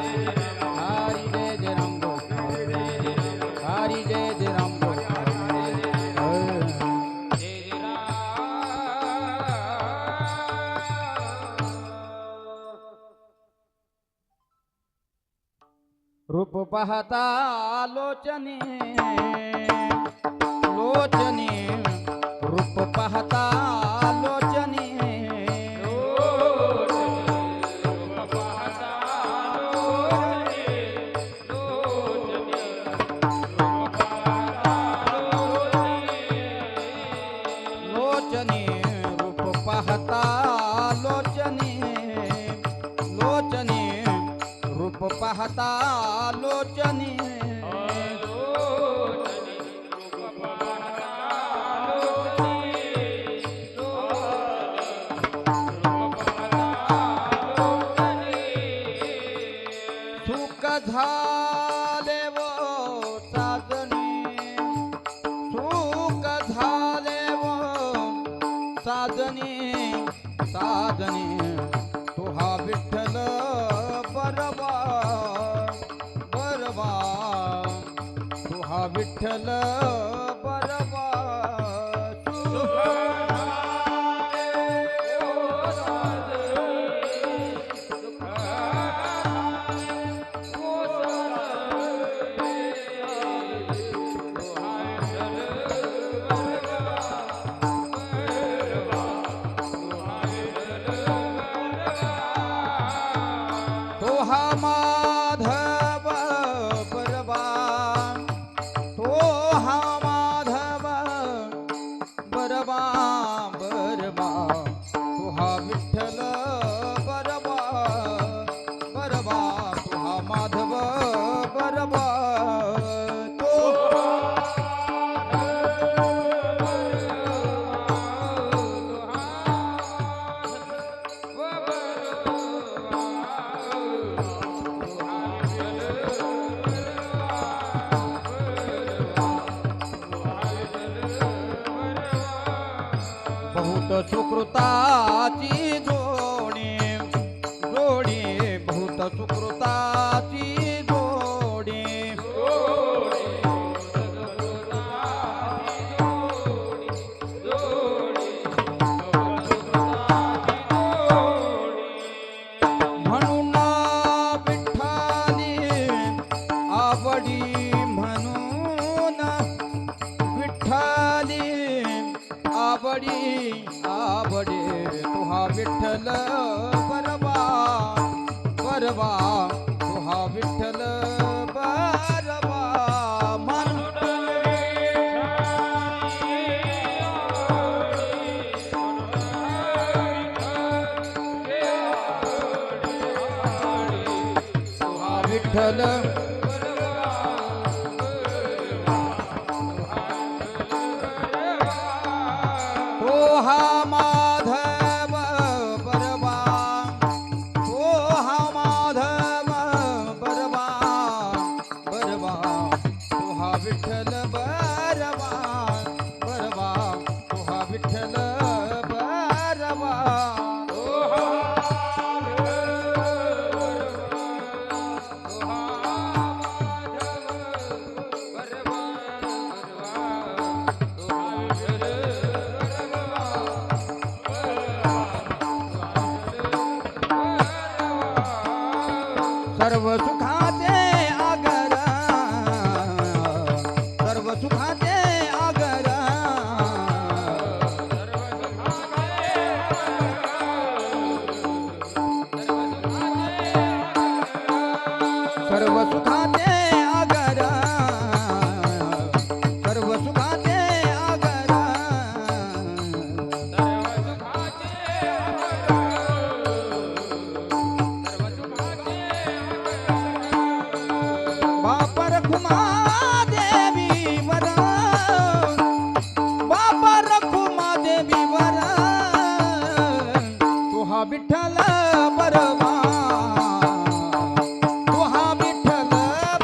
हरी जय जय राम गोविंद हरी जय जय राम गोविंद जय जय रूप पाहता लोचने लोचने रूप पाहता लोचने लोचने रूप पाहता लोचने लोचने रूप पाहता लोचने सुख झाले वो साजने सुख झाले वो साजने साजने तू हा विठ्ठल बरबा बरबा तू हा विठ्ठल बरबा तो हा माधव बरबा तो हा माधव बरबा बरबा तो हा विठ्ठल बरबा बरबा तो हा माधव बरबा तो बहुत सुकृताची जोडी जोडी बहुत सुकृताची जोडी म्हणून विठ्ठली आवडी म्हणून विठ्ठली आवडी आवडे तुहा विठ्ठल बरबा बरबा तुहा विठ्ठल बरबा तुहा विठ्ठल तो हा माधव बरबा तो हा माधव बरबा बरबा तो हा विठ्ठल बरबा बरबा तो हा विठ्ठल बरबा सर्व सुखाचे आगर सर्व सुखाचे आगर सर्व सुखाचे आगर सर्व सुखाचे आगर बापर खुमा देवी वर बापर खुमा देवी वर तुहा विठ्ठल बरबा तुहा विठ्ठल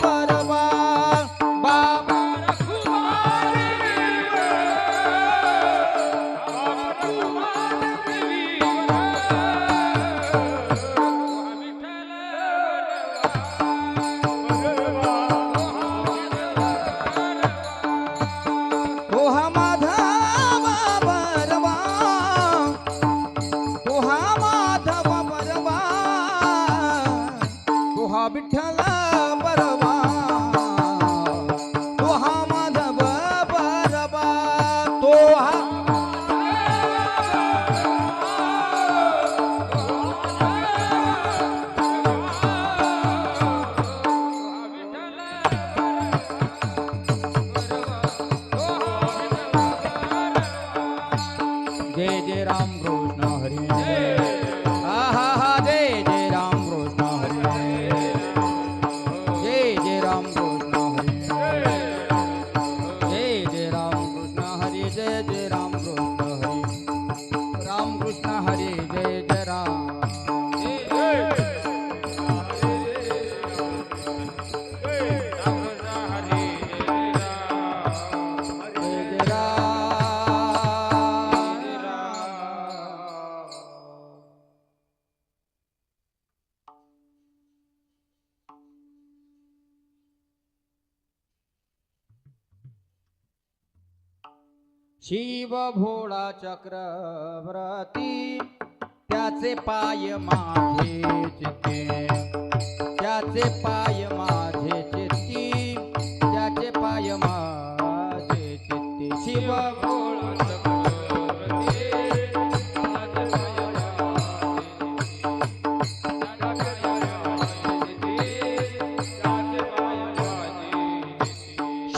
बरबा तो हा माधव बरवा, तो हा माधव बरवा, तो हा विठ्ठल बरवा, तो हा माधव बरवा, तो हा जय जय राम कृष्ण हरी, हा हा हा जय जय राम कृष्ण हरी, जय जय राम कृष्ण हरी, जय जय राम कृष्ण हरी, जय जय राम कृष्ण हरी, राम कृष्ण हरी, जय जय राम, जय जय राम. शिव भोळा चक्रवर्ती, त्याचे पाय माझे चित्ते, त्याचे पाय माझे चित्ती, त्याचे पाय माझे चित्ती. शिव भोळा चक्रवर्ती, त्याचे पाय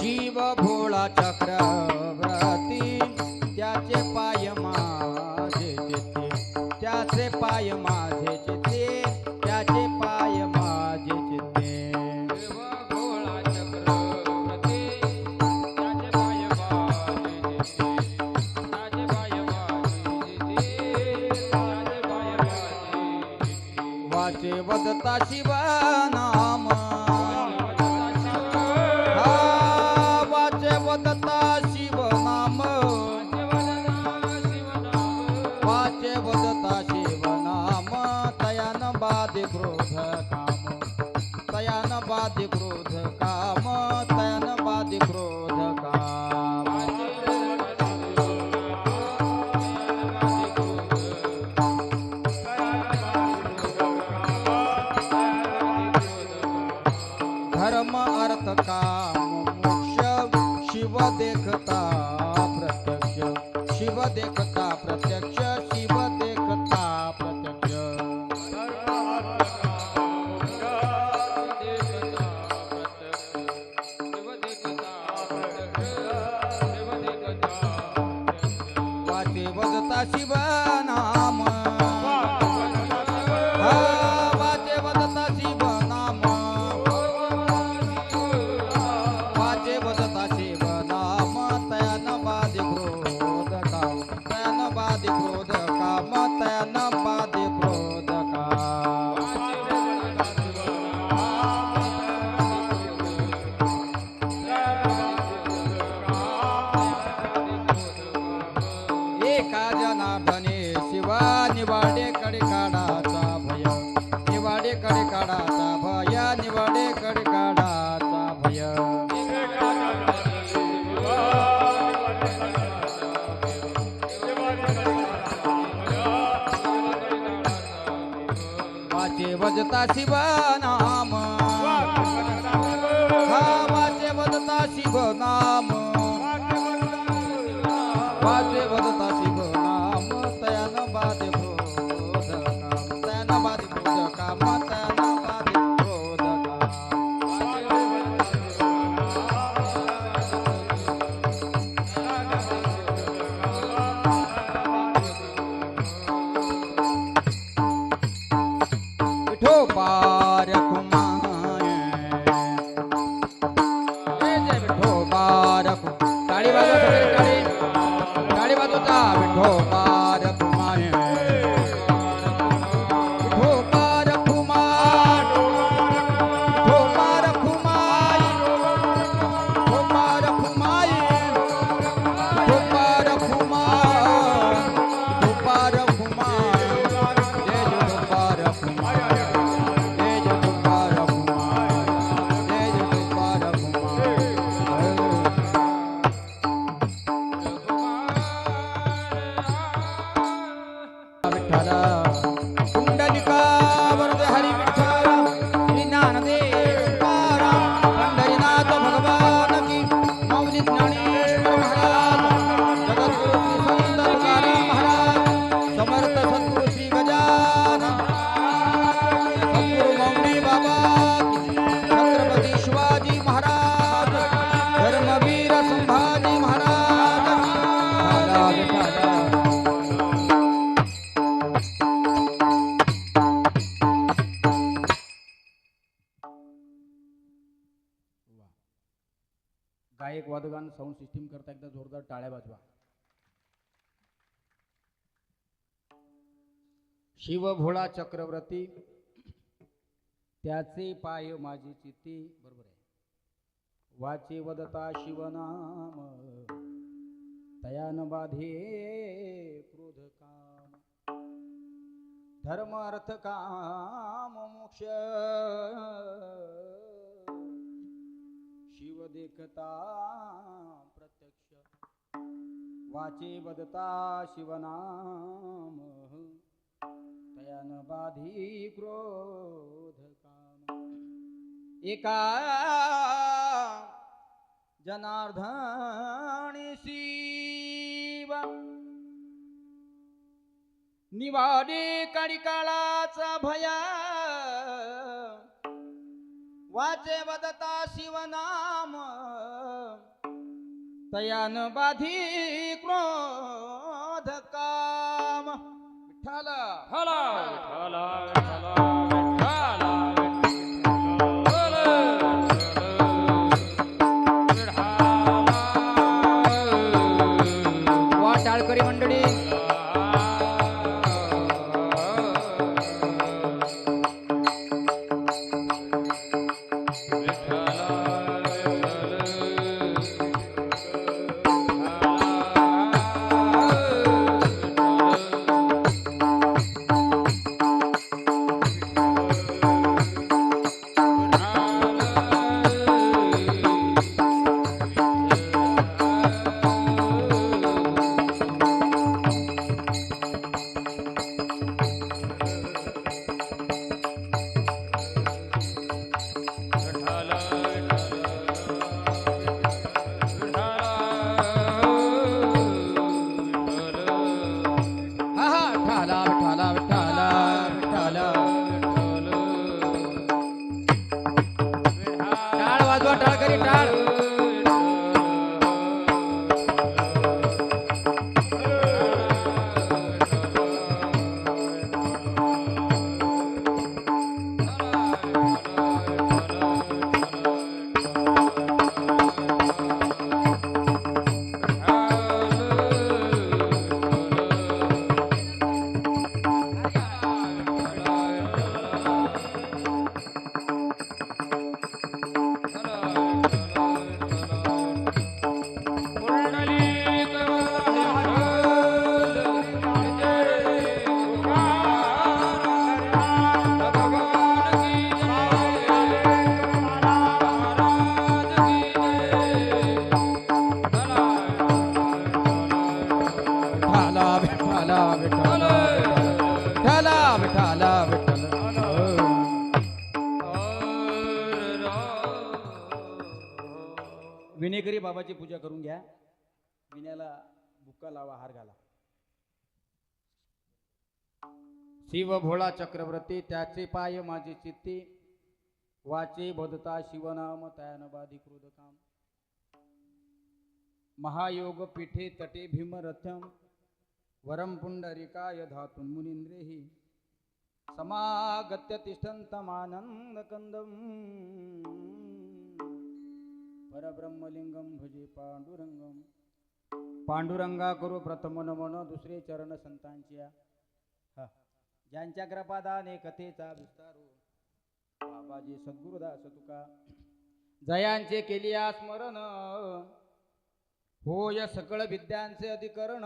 शिव भोळा चक्रवर्ती, त्याचे पाय माझे चित्ते, त्याचे पाय माझे चित्ते, त्याचे पाय माझे चित्ते. शिव भोळा चक्रवर्ती, त्याचे पाय माझे चित्ते, त्याचे पाय माझे चित्ते, त्याचे पाय माझे चित्ते. वाचे वदता शिव नाम, वाचे वदता शिव नाम, वाचे वदता शिव नाम, तयान बाधे क्रोध काम, तयान बाधे क्रोध काम, तयान बाधे क्रोध काम. धर्म अर्थ काम मोक्ष, शिव देखता प्रत्यक्ष, शिव देखता प्रत्यक्ष, शिव देखता प्रत्यक्ष. वाचे वदता शिव नाम, वाचे वदता शिव नाम, वाचे वदता शिव नाम, तयान बाधे क्रोध काम, तयान बाधे क्रोध काम, तयान बाधे क्रोध काम. एका जनार्दने शिवा निवाडे कडे काढाचा भय, निवाडे कडे काढाचा भय, निवाडे कडे काढाचा भय. वाचे वदता शिव नाम, हा वाचे वदता शिव नाम, वाचे वदता शिव नाम, तयान बाधे क्रोध काम, तयान बाधे क्रोध काम, तयान बाधे क्रोध काम. विठोबा वा. गायक वादगान साऊंड सिस्टीम करता एकदा जोरदार टाळ्या वाजवा. शिव भोळा चक्रवर्ती त्याचे पाय माझी चित्ती. बरोबर आहे. वाचे वदता शिवनाम तयान बाधे क्रोध काम. धर्म अर्थ काम मोक्ष शिव देखता प्रत्यक्ष. वाचे वदता शिवनाम तयान बाधी क्रोध काम. एका जनार्दनी शिव निवाडे काळाचा भया. वाचे वदता शिवनाम तयान बाधी क्रोध काम. विठ्ठल हला हला हला वा टाळकरी मंडळी. विनेकरी बाबाची पूजा करून घ्या. विण्याला बुक्का लावा, हार घाला. शिव भोळा चक्रवर्ती त्याचे पाय माझी चित्ती. वाचे बदता शिवनाम तयान बाधी क्रोध काम. महायोग पीठे तटे भीमरथ्यम वरम पुंडरिकाय धातुं मुनींद्रेहि. समागत्य तिष्ठन्तमानंद कंदम परब्रह्मलिंगम भजे पांडुरंगम. पांडुरंगा करू प्रथम नमन दुसरे चरण संतांच्या. ज्यांच्या कृपादाने कथेचा विस्तारो बाबाजी सद्गुरुदास तुका. जयांचे केलिया स्मरण होय सकळ विद्यांचे अधिकरण.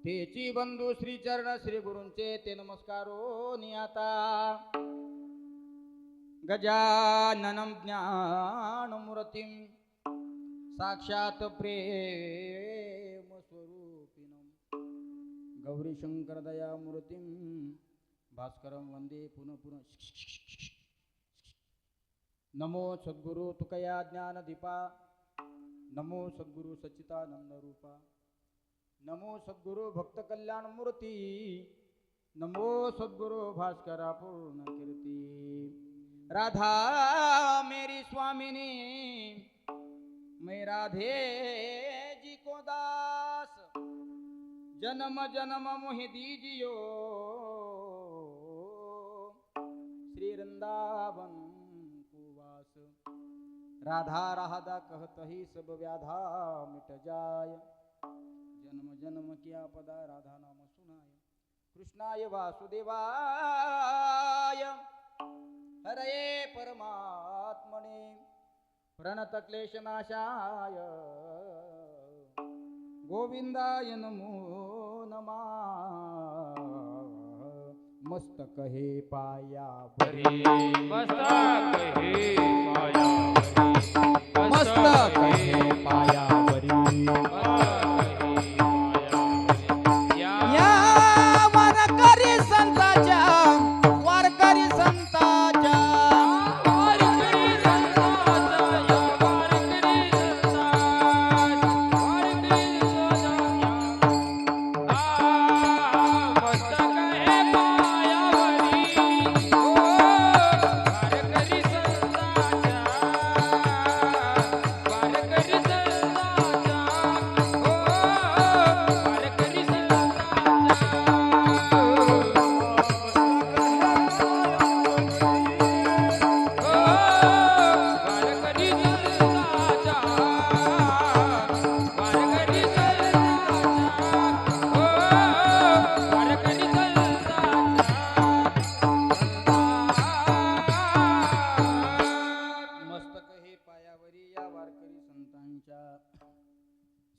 तेची बंधू श्री चरण श्री गुरूंचे ते नमस्कारो नियाता. गजाननं ज्ञानमूर्तिं साक्षात् प्रेम स्वरूपिणं गौरीशंकर दयामूर्तिं भास्करं वंदे पुनः पुनः. नमो सद्गुरु तुकया ज्ञानदीपा. नमो सद्गुरु सच्चिदानंद रूपा. नमो सद्गुरु भक्त कल्याण मूर्ती. नमो सद्गुरु भास्करा पूर्ण कीर्ती. राधा मेरी स्वामिनी मैं राधे जी को दास. जन्म जन्म मोहि दीजियो श्री वृंदावन कुवास राधा राधा कहत ही सब व्याधा मिट जाय जन्म जन्म किया पदा राधा नाम सुनाय कृष्णाय वासुदेवाय हरये परमात्मने प्रणत क्लेशनाशाय गोविंदाय नमो नमः मस्तक हे पाया हरी मस्तक हे मायावरी मस्तक हे पायावरी या वारकरी संताच्या वारकरी संताच्या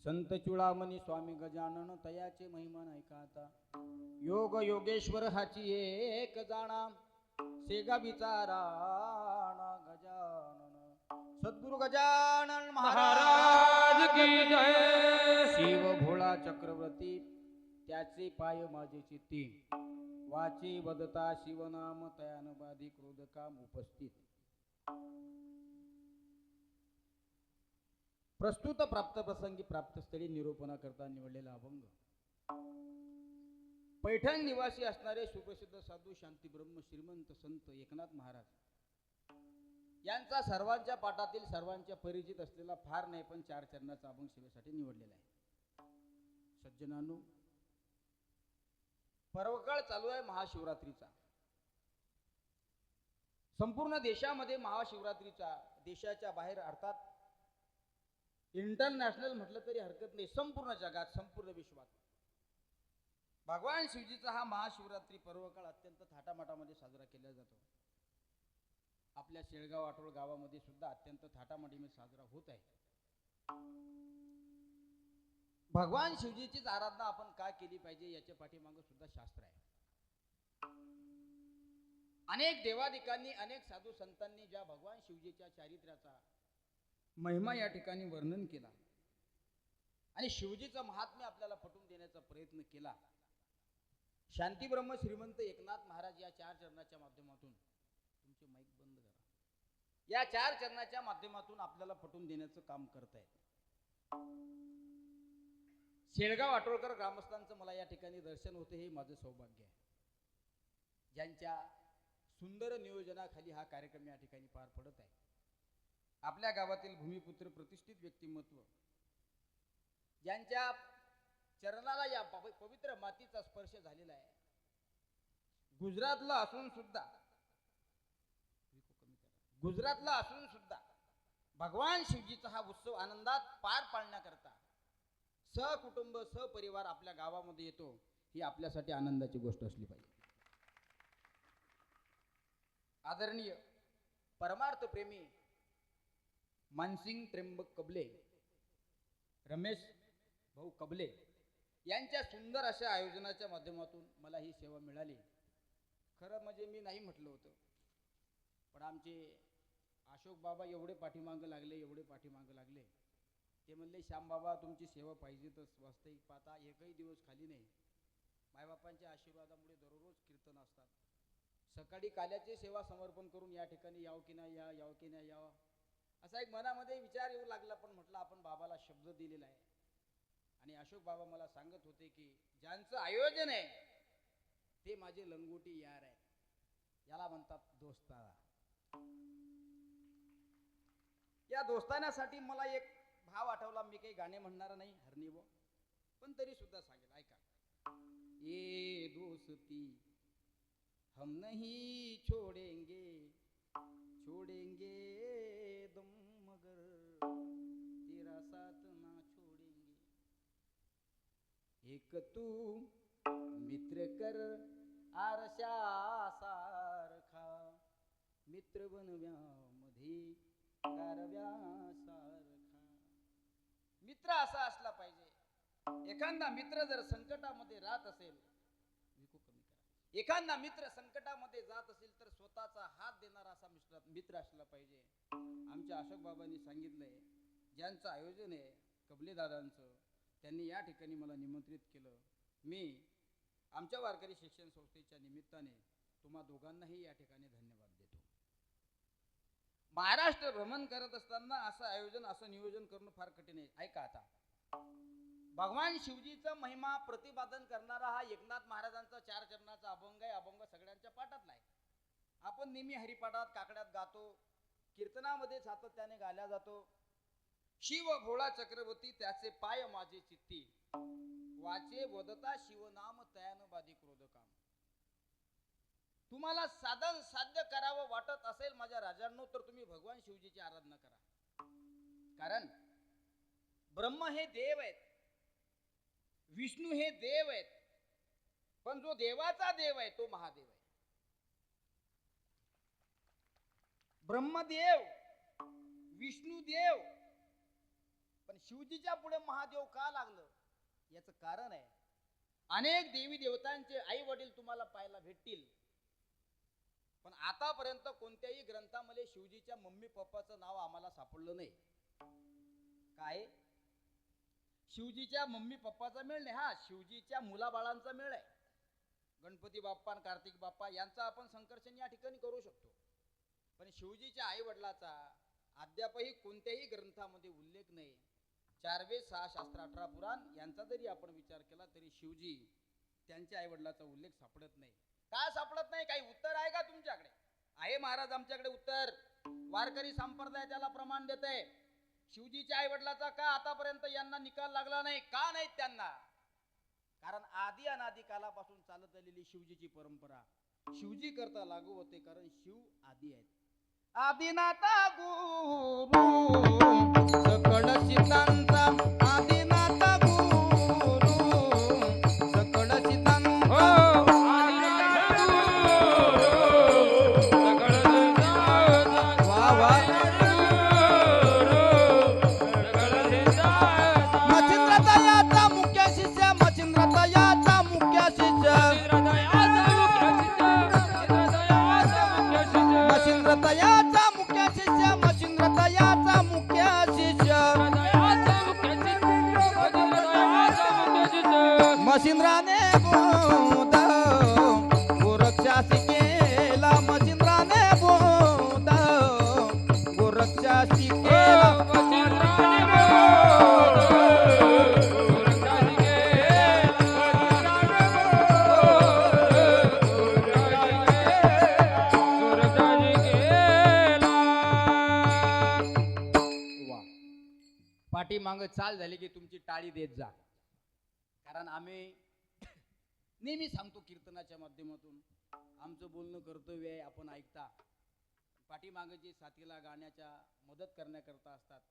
संत चुडामणी स्वामी गजानन तयाचे महिमा ऐका आता योग योगेश्वर हाची एक जाणा सेगा विचाराणा गजानन सद्गुरु गजानन महाराज की जय शिव भोळा चक्रवर्ती त्याचे पाय माझे चित्ती वाचे वदता शिवनाम तयान बाधी क्रोध काम उपस्थित प्रस्तुत प्राप्त प्रसंगी प्राप्त स्थळी निरूपणा करता निवडलेला अभंग पैठण निवासी असणारे सुप्रसिद्ध साधू शांती ब्रह्म श्रीमंत संत एकनाथ महाराज यांचा सर्वांच्या पाठातील सर्वांच्या परिचित असलेला फार नाही पण 4 चरणाचा अभंग सेवेसाठी निवडलेला आहे. सज्जनांनो, पर्वकाळ चालू आहे महाशिवरात्रीचा. संपूर्ण देशामध्ये महाशिवरात्रीचा देशाच्या बाहेर अर्थात इंटरनॅशनल म्हटलं तरी हरकत नाही, संपूर्ण जगात संपूर्ण विश्वात भगवान शिवजीचा हा महाशिवरात्री पर्वकाळ अत्यंत थाटामाटामध्ये साजरा केला जातो. आपल्या शेळगाव आठवड गावामध्ये सुद्धा अत्यंत थाटामाटीने साजरा होत आहे. भगवान शिवजीचीच आराधना आपण का केली पाहिजे याच्या पाठीमागे सुद्धा शास्त्र आहे. अनेक देवादिकांनी अनेक साधू संतांनी ज्या भगवान शिवजीच्या चारित्र्याचा महिमा या ठिकाणी वर्णन केला आणि शिवजीचं महात्म्य आपल्याला पटवून देण्याचा प्रयत्न केला. शांती ब्रह्म श्रीमंत एकनाथ महाराज या 4 चरणाच्या माध्यमातून तुमचे माईक बंद करा, या 4 चरणाच्या माध्यमातून आपल्याला पटवून देण्याचं काम करतायत. शेळगाव आटोळकर ग्रामस्थांचं मला या ठिकाणी दर्शन होते, हे माझं सौभाग्य आहे. ज्यांच्या सुंदर नियोजनाखाली हा कार्यक्रम या ठिकाणी पार पडत आहे. आपल्या गावातील भूमिपुत्र प्रतिष्ठित व्यक्तिमत्व ज्यांच्या चरणाला या पवित्र मातीचा स्पर्श झालेला आहे. गुजरातला असून सुद्धा भगवान शिवजीचा हा उत्सव आनंदात पार पाडण्याकरता सहकुटुंब सहपरिवार आपल्या गावामध्ये येतो, ही आपल्यासाठी आनंदाची गोष्ट असली पाहिजे. आदरणीय परमार्थ प्रेमी मानसिंग त्र्यंबक कबले, रमेश भाऊ कबले यांच्या सुंदर अशा आयोजनाच्या माध्यमातून मला ही सेवा मिळाली. खरं म्हणजे मी नाही म्हटलं होतं, पण आमचे अशोक बाबा एवढे पाठीमागं लागले. ते म्हणले, श्याम बाबा तुमची सेवा पाहिजेतच. वास्तविक पाहता एकही दिवस खाली नाही. मायबापांच्या आशीर्वादामुळे दररोज कीर्तन असतात. सकाळी काल्याची सेवा समर्पण करून या ठिकाणी याव की नाही यावं असा एक मनामध्ये विचार येऊ लागला. पण म्हटलं आपण बाबाला शब्द दिलेला आहे आणि अशोक बाबा मला सांगत होते की ज्यांचं आयोजन आहे ते माझे लंगोटी यार आहे, याला म्हणतात दोस्ताना. या दोस्तानासाठी मला एक भाव आठवला. मी काही गाणे म्हणणार नाही हरनिवो, पण तरी सुद्धा सांगेल, ऐका. ये दोस्ती हम नहीं छोड़ेंगे छोड़ेंगे दम मगर तेरा साथ ना छोड़ेंगे. एक तू मित्र कर आरशा सारखा मित्र बनव्यामध्ये गारव्यासारखा. मित्र असा असला पाहिजे. एखादा मित्र जर संकटामध्ये राहत असेल, एखादा मित्र संकटामध्ये जात असेल तर स्वतःचा हात देणारा असा मित्र असला पाहिजे. आमच्या अशोक बाबांनी सांगितलंय, ज्यांचं आयोजन आहे कबले दादांचं, त्यांनी या ठिकाणी मला निमंत्रित केलं. मी आमच्या वारकरी शिक्षण संस्थेच्या निमित्ताने तुम्हा दोघांनाही या ठिकाणी धन्यवाद देतो. महाराष्ट्र भ्रमण करत असताना असं आयोजन असं नियोजन करणं फार कठीण आहे. ऐका आता, भगवान शिवजीचा महिमा प्रतिपादन करणारा हा एकनाथ महाराजांचा 4 चरणाचा अभंग आहे. अभंग सगळ्यांच्या पाठातला आहे. आपण नेहमी हरिपाठात काकड्यात गातो, कीर्तनामध्ये सातत्याने गायला जातो. शिव भोळा चक्रवर्ती त्याचे पाय माझे चित्ती, वाचे वदता शिवनाम तयान बाधी क्रोध काम. तुम्हाला साधन साध्य करावं वाटत असेल माझ्या राजांनो, तर तुम्ही भगवान शिवजीची आराधना करा. कारण ब्रह्म हे देव आहेत, विष्णू हे देव आहेत, पण जो देवाचा देव आहे तो महादेव आहे. ब्रह्मदेव, विष्णुदेव, पण शिवजीच्या पुढे महादेव का लागलं याचं कारण आहे. अनेक देवी देवतांचे आई वडील तुम्हाला पाहायला भेटतील, पण आतापर्यंत कोणत्याही ग्रंथामध्ये शिवजीच्या मम्मी पप्पाचं नाव आम्हाला सापडलं नाही. काय? शिवजीच्या मम्मी पप्पाचा मेळ नाही, हा शिवजीच्या मुलाबाळांचा मेळ आहे. गणपती बाप्पा आणि कार्तिक बाप्पा यांचा आपण संकर्षण या ठिकाणी करू शकतो, पण शिवजीच्या आई वडिलाचा अद्यापही कोणत्याही ग्रंथामध्ये उल्लेख नाही. 4 वेद 6 शास्त्र 18 पुराण यांचा जरी आपण विचार केला तरी शिवजी त्यांच्या आई वडिलाचा उल्लेख सापडत नाही. का सापडत नाही? काही उत्तर आहे का तुमच्याकडे? आहे महाराज, आमच्याकडे उत्तर. वारकरी संप्रदाय त्याला प्रमाण देत आहे. शिवजीच्या आई वडिलाचा का आतापर्यंत यांना निकाल लागला नाही? का नाही त्यांना? कारण आदी अनादी कालापासून चालत आलेली शिवजीची परंपरा शिवजी करता लागू होते, कारण शिव आदी आहेत. आदिनाथा गुरु सकळ चितांचा, आदिनाथा गुरु सकळ चितांचा, वा वा. मच्छिंद्रतयाचा मुख्य शिष्य, मच्छिंद्रतयाचा मुख्य शिष्य, मच्छिंद्रतयाचा मुख्य शिष्य, मच्छिंद्रतयाचा मुख्य शिष्य, मच्छिंद्राने बोध गोरक्षासी केला, मच्छिंद्राने बोध गोरक्षासी केला. पाठी माग चाल झाली की तुमची टाळी देत जा, कारण आम्ही नेहमी सांगतो कीर्तनाच्या माध्यमातून आमचं बोलणं कर्तव्य आहे, आपण ऐकता. पाठीमागे जे साथीला गाण्याच्या मदत करण्याकरता असतात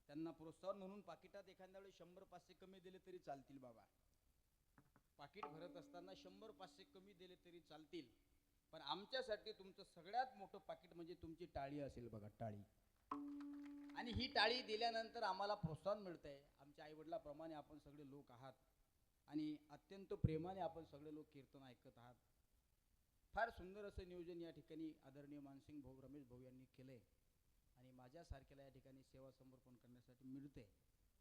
त्यांना प्रोत्साहन म्हणून पाकिटात एखाद्या वेळी 100-500 कमी दिले तरी चालतील बाबा. पाकिट भरत असताना 100-500 कमी दिले तरी चालतील, पण आमच्यासाठी तुमचं सगळ्यात मोठं पाकिट म्हणजे तुमची टाळी असेल बघा, टाळी. आणि ही टाळी दिल्यानंतर आम्हाला प्रोत्साहन मिळतंय. आमच्या आईवडिलाप्रमाणे आपण सगळे लोक आहात आणि अत्यंत प्रेमाने आपण सगळे लोक कीर्तन ऐकत आहात. फार सुंदर असं नियोजन या ठिकाणी आदरणीय मानसिंग भाऊ, रमेश भाऊ यांनी केलंय आणि माझ्यासारख्याला या ठिकाणी सेवा समर्पण करण्यासाठी मिळते.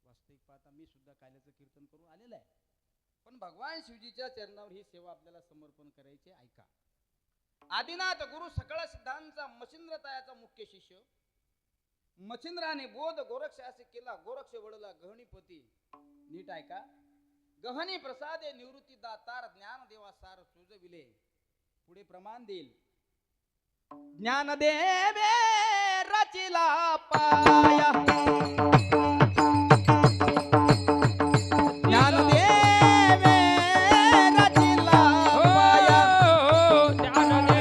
वास्तविक पाहता मी सुद्धा काल्याचं कीर्तन करून आलेलं आहे, पण भगवान शिवजीच्या चरणावर ही सेवा आपल्याला समर्पण करायची. ऐका, आदिनाथ गुरु सकळ सिद्धांचा, मच्छिंद्रतयाचा मुख्य शिष्य, मच्छिंद्राने बोध गोरक्षासी केला, गोरक्ष वडला गहनीपती. नीट ऐका, गहनी प्रसादे निवृत्ती दातार, ज्ञान देवा सार सुजविले. पुढे प्रमाण देईल. ज्ञानदेवे रचिला पाया, ज्ञानदेवे रचिला पाया, ज्ञानदेवे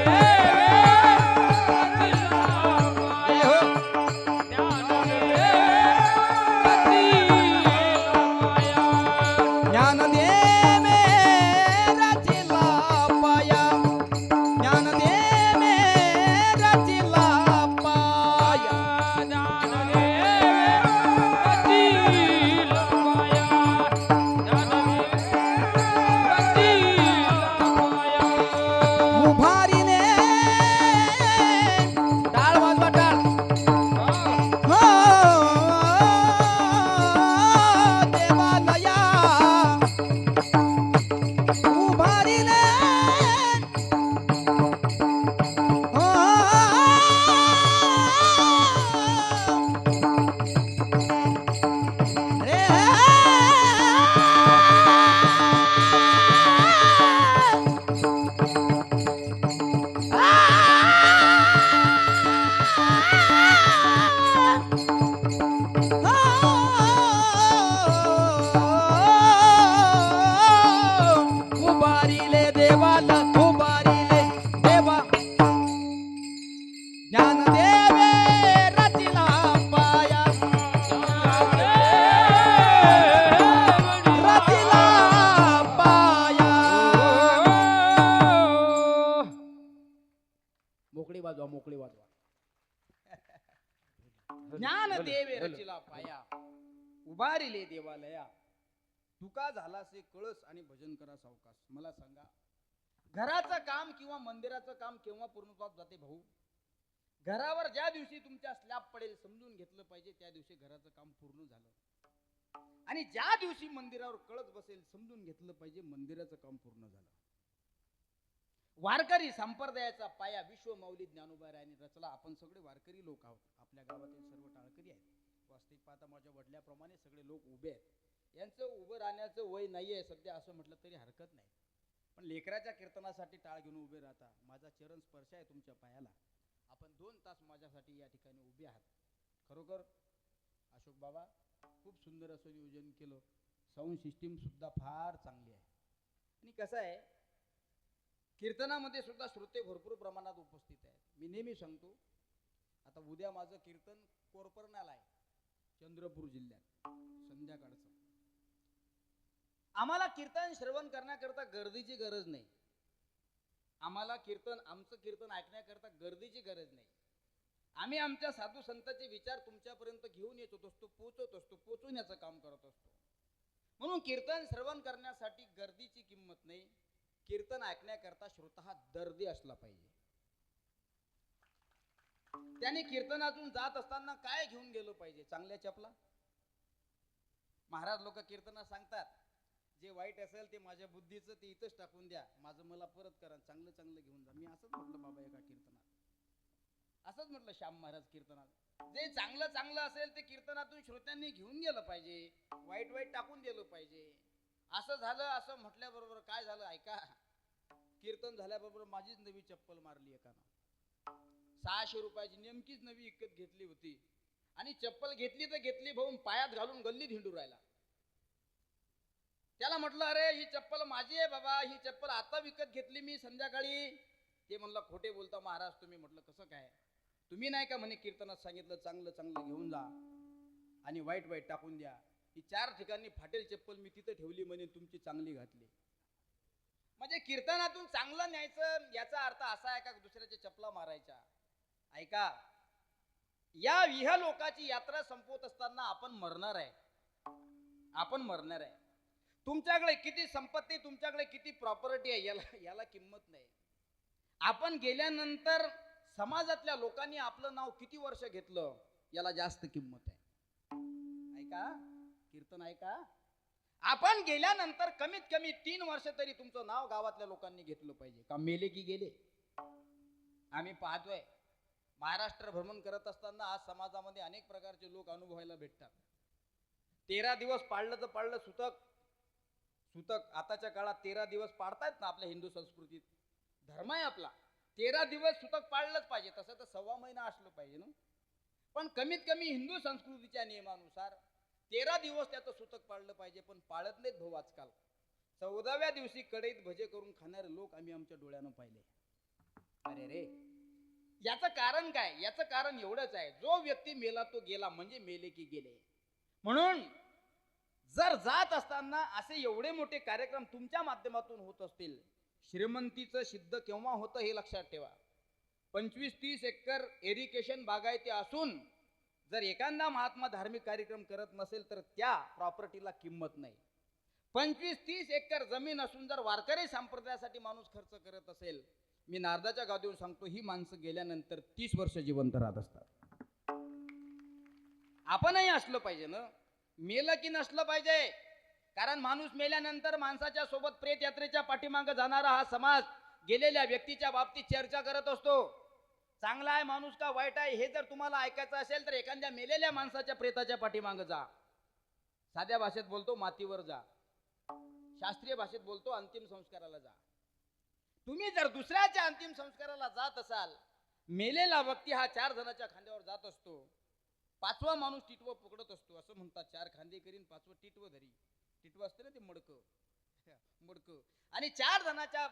ज्ञान देवे रचिला पाया उभारिले देवालया तुका झालासे कळस आणि भजन करा सावकाश. मला सांगा, घराचं काम किंवा मंदिराचं काम केव्हा पूर्णत्वास जाते भाऊ? घरावर ज्या दिवशी तुमच्या स्लॅब पडेल समजून घेतलं पाहिजे त्या दिवशी घराचं काम पूर्ण झालं. आणि ज्या दिवशी मंदिरावर कळस बसेल समजून घेतलं पाहिजे मंदिराचं काम पूर्ण झालं. वारकरी संप्रदायाचा पाया विश्वमौली ज्ञानोबा रायांनी रचला. आपण सगळे वारकरी लोक आहोत. आपल्या गावातील सर्व टाळकरी आहेत. वास्तविक पाहता माझ्या वडिलाप्रमाणे सगळे लोक उभे आहेत. यांचं उभं राहण्याचं वय नाहीये सध्या असं म्हटलं तरी हरकत नाही. पण लेकराच्या कीर्तनासाठी टाळ घेऊन उभे राहता. माझा चरण स्पर्श आहे तुमच्या पायाला. आपण 2 तास माझ्यासाठी या ठिकाणी उभे आहात. खरोखर अशोक बाबा खूप सुंदर असं नियोजन केलं. साऊंड सिस्टीम सुद्धा फार चांगली आहे. आणि कसं आहे, कीर्तनामध्ये सुद्धा श्रोते भरपूर प्रमाणात उपस्थित आहेत. मी नेहमी सांगतो, आता उद्या माझं कीर्तन कोरपरण्याला आहे, चंद्रपूर जिल्ह्यात, संध्याकाळचं. आम्हाला कीर्तन श्रवण करण्याकरता गर्दीची गरज नाही. आम्हाला आमचं कीर्तन ऐकण्याकरता गर्दीची गरज नाही. आम्ही आमच्या साधू संतांचे विचार तुमच्यापर्यंत घेऊन येत असतो, पोचवत असतो, पोचवण्याचं काम करत असतो. म्हणून कीर्तन श्रवण करण्यासाठी गर्दीची किंमत नाही. कीर्तन ऐकण्याकरता श्रोता हा दर्दी असला पाहिजे. त्याने कीर्तनातून जात असताना काय घेऊन गेलं पाहिजे? चांगल्या चपला. महाराज लोक कीर्तनात सांगतात, जे वाईट असेल ते माझ्या बुद्धीचं ते इथंच टाकून द्या, माझं मला परत करा, चांगलं चांगलं घेऊन जा. मी असंच म्हटलं बाबा एका कीर्तनात, असंच म्हटलं श्याम महाराज कीर्तनात. जे चांगलं चांगलं असेल ते कीर्तनातून श्रोत्यांनी घेऊन गेलं पाहिजे, वाईट वाईट टाकून दिलं पाहिजे. असं झालं असं म्हटल्याबरोबर काय झालं ऐका. कीर्तन झाल्याबरोबर माझीच नवी चप्पल मारली एकानं. 600 रुपयाची नेमकीच नवी विकत घेतली होती. आणि चप्पल घेतली तर घेतली, भाऊन पायात घालून गल्लीत हिंडू राहिला. त्याला म्हटलं, अरे ही चप्पल माझी आहे बाबा, ही चप्पल आता विकत घेतली मी संध्याकाळी. ते म्हणलं, खोटे बोलता महाराज तुम्ही. म्हटलं कसं काय? तुम्ही नाही का म्हणे कीर्तनात सांगितलं चांगलं चांगलं घेऊन जा आणि वाईट वाईट टाकून द्या. ही 4 ठिकाणी फाटेल चप्पल मी तिथं ठेवली म्हणे, तुमची चांगली घातली. म्हणजे कीर्तनातून चांगलं न्यायचं याचा अर्थ असा आहे का दुसऱ्याच्या चपला मारायच्या? ऐका, या विह लोकाची यात्रा संपवत असताना आपण मरणार आहे. आपण मरणार आहे. तुमच्याकडे किती संपत्ती, तुमच्याकडे किती प्रॉपर्टी आहे याला किंमत नाही. आपण गेल्यानंतर समाजातल्या लोकांनी आपलं नाव किती वर्ष घेतलं याला जास्त किंमत आहे. ऐका, कीर्तन ऐका. आपण गेल्यानंतर कमीत कमी 3 वर्ष तरी तुमचं नाव गावातल्या लोकांनी घेतलं पाहिजे. का मेले की गेले? आम्ही पाहतोय महाराष्ट्र भ्रमण करत असताना आज समाजामध्ये अनेक प्रकारचे लोक अनुभवायला भेटतात. 13 दिवस पाळलं तर पाळलं सुतक. आताच्या काळात 13 दिवस पाळतायत ना आपल्या हिंदू संस्कृतीत. धर्म आहे आपला. 13 दिवस सुतक पाळलंच पाहिजे. तसं तर 1.25 महिना असलं पाहिजे ना. पण कमीत कमी हिंदू संस्कृतीच्या नियमानुसार 13 दिवस त्याचं सुतक पाळलं पाहिजे. पण पाळत नाहीत भाऊ आजकाल. 14व्या दिवशी कढईत भजे करून खाणारे लोक आम्ही आमच्या डोळ्यानं पाहिले. अरे रे, याचं कारण काय? याचं कारण एवढंच आहे, जो व्यक्ती मेला तो गेला, म्हणजे मेले की गेले. म्हणून जर जात असताना असे एवढे मोठे कार्यक्रम तुमच्या माध्यमातून होत असतील, श्रीमंतीचं सिद्ध केव्हा होतं हे लक्षात ठेवा. 25-30 एकर इरिगेशन बागायती असून जर एखादा महात्मा धार्मिक कार्यक्रम करत नसेल तर त्या प्रॉपर्टीला किंमत नाही. 25-30 एकर जमीन असून जर वारकरी संप्रदायासाठी माणूस खर्च करत असेल, मी नारदाच्या गादीवर सांगतो, ही माणसं गेल्यानंतर 30 वर्ष जिवंत राहत असतात. आपणही असलं पाहिजे ना. मेलं की नसलं पाहिजे. कारण माणूस मेल्यानंतर माणसाच्या सोबत प्रेत यात्रेच्या पाठीमागे जाणारा हा समाज गेलेल्या व्यक्तीच्या बाबतीत चर्चा करत असतो. चांगला आहे माणूस का वाईट आहे हे जर तुम्हाला ऐकायचं असेल तर एखाद्या मेलेल्या माणसाच्या प्रेताच्या पाठीमागे जा. साध्या भाषेत बोलतो मातीवर जा. शास्त्रीय भाषेत बोलतो अंतिम संस्काराला जा. तुम्ही जर दुसऱ्याच्या अंतिम संस्काराला जात असाल, मेलेला व्यक्ती हा 4 जणांच्या खांद्यावर जात असतो. 5वा माणूस टिटवं पकडत असतो. असं म्हणतात, 4 खांदे करीन 5वं टिटवं धरी. टिटवं असतं ना ते मडकं. आणि 4 जणांच्या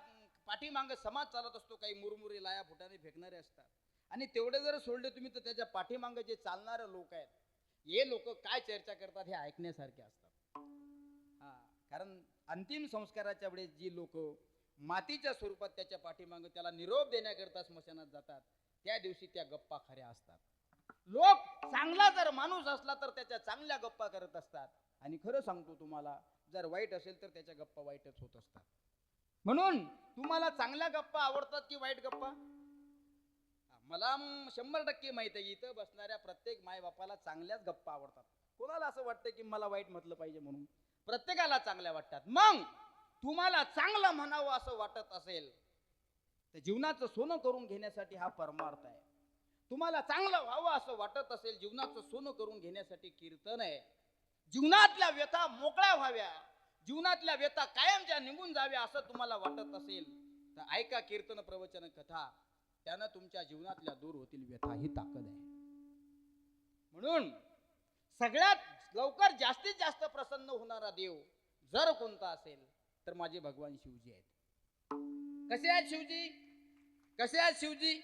पाठीमागे समाज चालत असतो. काही मुरमुरे लाया फुटाने फेकणारे असतात. आणि तेवढे जर सोडले तुम्ही तर त्याच्या पाठीमागे जे चालणारे लोक आहेत, हे लोक काय चर्चा करतात हे ऐकण्यासारखे असतात. कारण अंतिम संस्काराच्या वेळेस जी लोक मातीच्या स्वरूपात त्याच्या पाठीमागे त्याला निरोप देण्याकरता स्मशानात जातात, त्या दिवशी त्या गप्पा खऱ्या असतात. लोक चांगला जर माणूस असला तर त्याच्या चांगल्या गप्पा करत असतात, आणि खरं सांगतो तुम्हाला, जर वाईट असेल तर त्याच्या गप्पा वाईटच होत असतात. म्हणून तुम्हाला चांगल्या गप्पा आवडतात की वाईट गप्पा? मला 100% माहित आहे, इथं बसणाऱ्या प्रत्येक मायबापाला चांगल्याच गप्पा आवडतात. कोणाला असं वाटतं की मला वाईट म्हटलं पाहिजे म्हणून? प्रत्येकाला चांगल्या वाटतात. मग तुम्हाला चांगलं म्हणावं असं वाटत असेल तर जीवनाचं सोनं करून घेण्यासाठी हा परमार्थ आहे. तुम्हाला चांगलं व्हावं असं वाटत असेल, जीवनाचं सोनं करून घेण्यासाठी कीर्तन आहे. जीवनातल्या व्यथा मोकळ्या व्हाव्या, जीवनातल्या व्यथा कायमच्या निघून जाव्या असं तुम्हाला वाटत असेल तर ऐका कीर्तन, प्रवचन, कथा. त्यानं तुमच्या जीवनातल्या दूर होतील व्यथा. ही ताकद आहे. म्हणून सगळ्यात लवकर जास्तीत जास्त प्रसन्न होणारा देव जर कोणता असेल तर माझे भगवान शिवजी आहेत. कसे आहेत शिवजी? कसे आहेत शिवजी?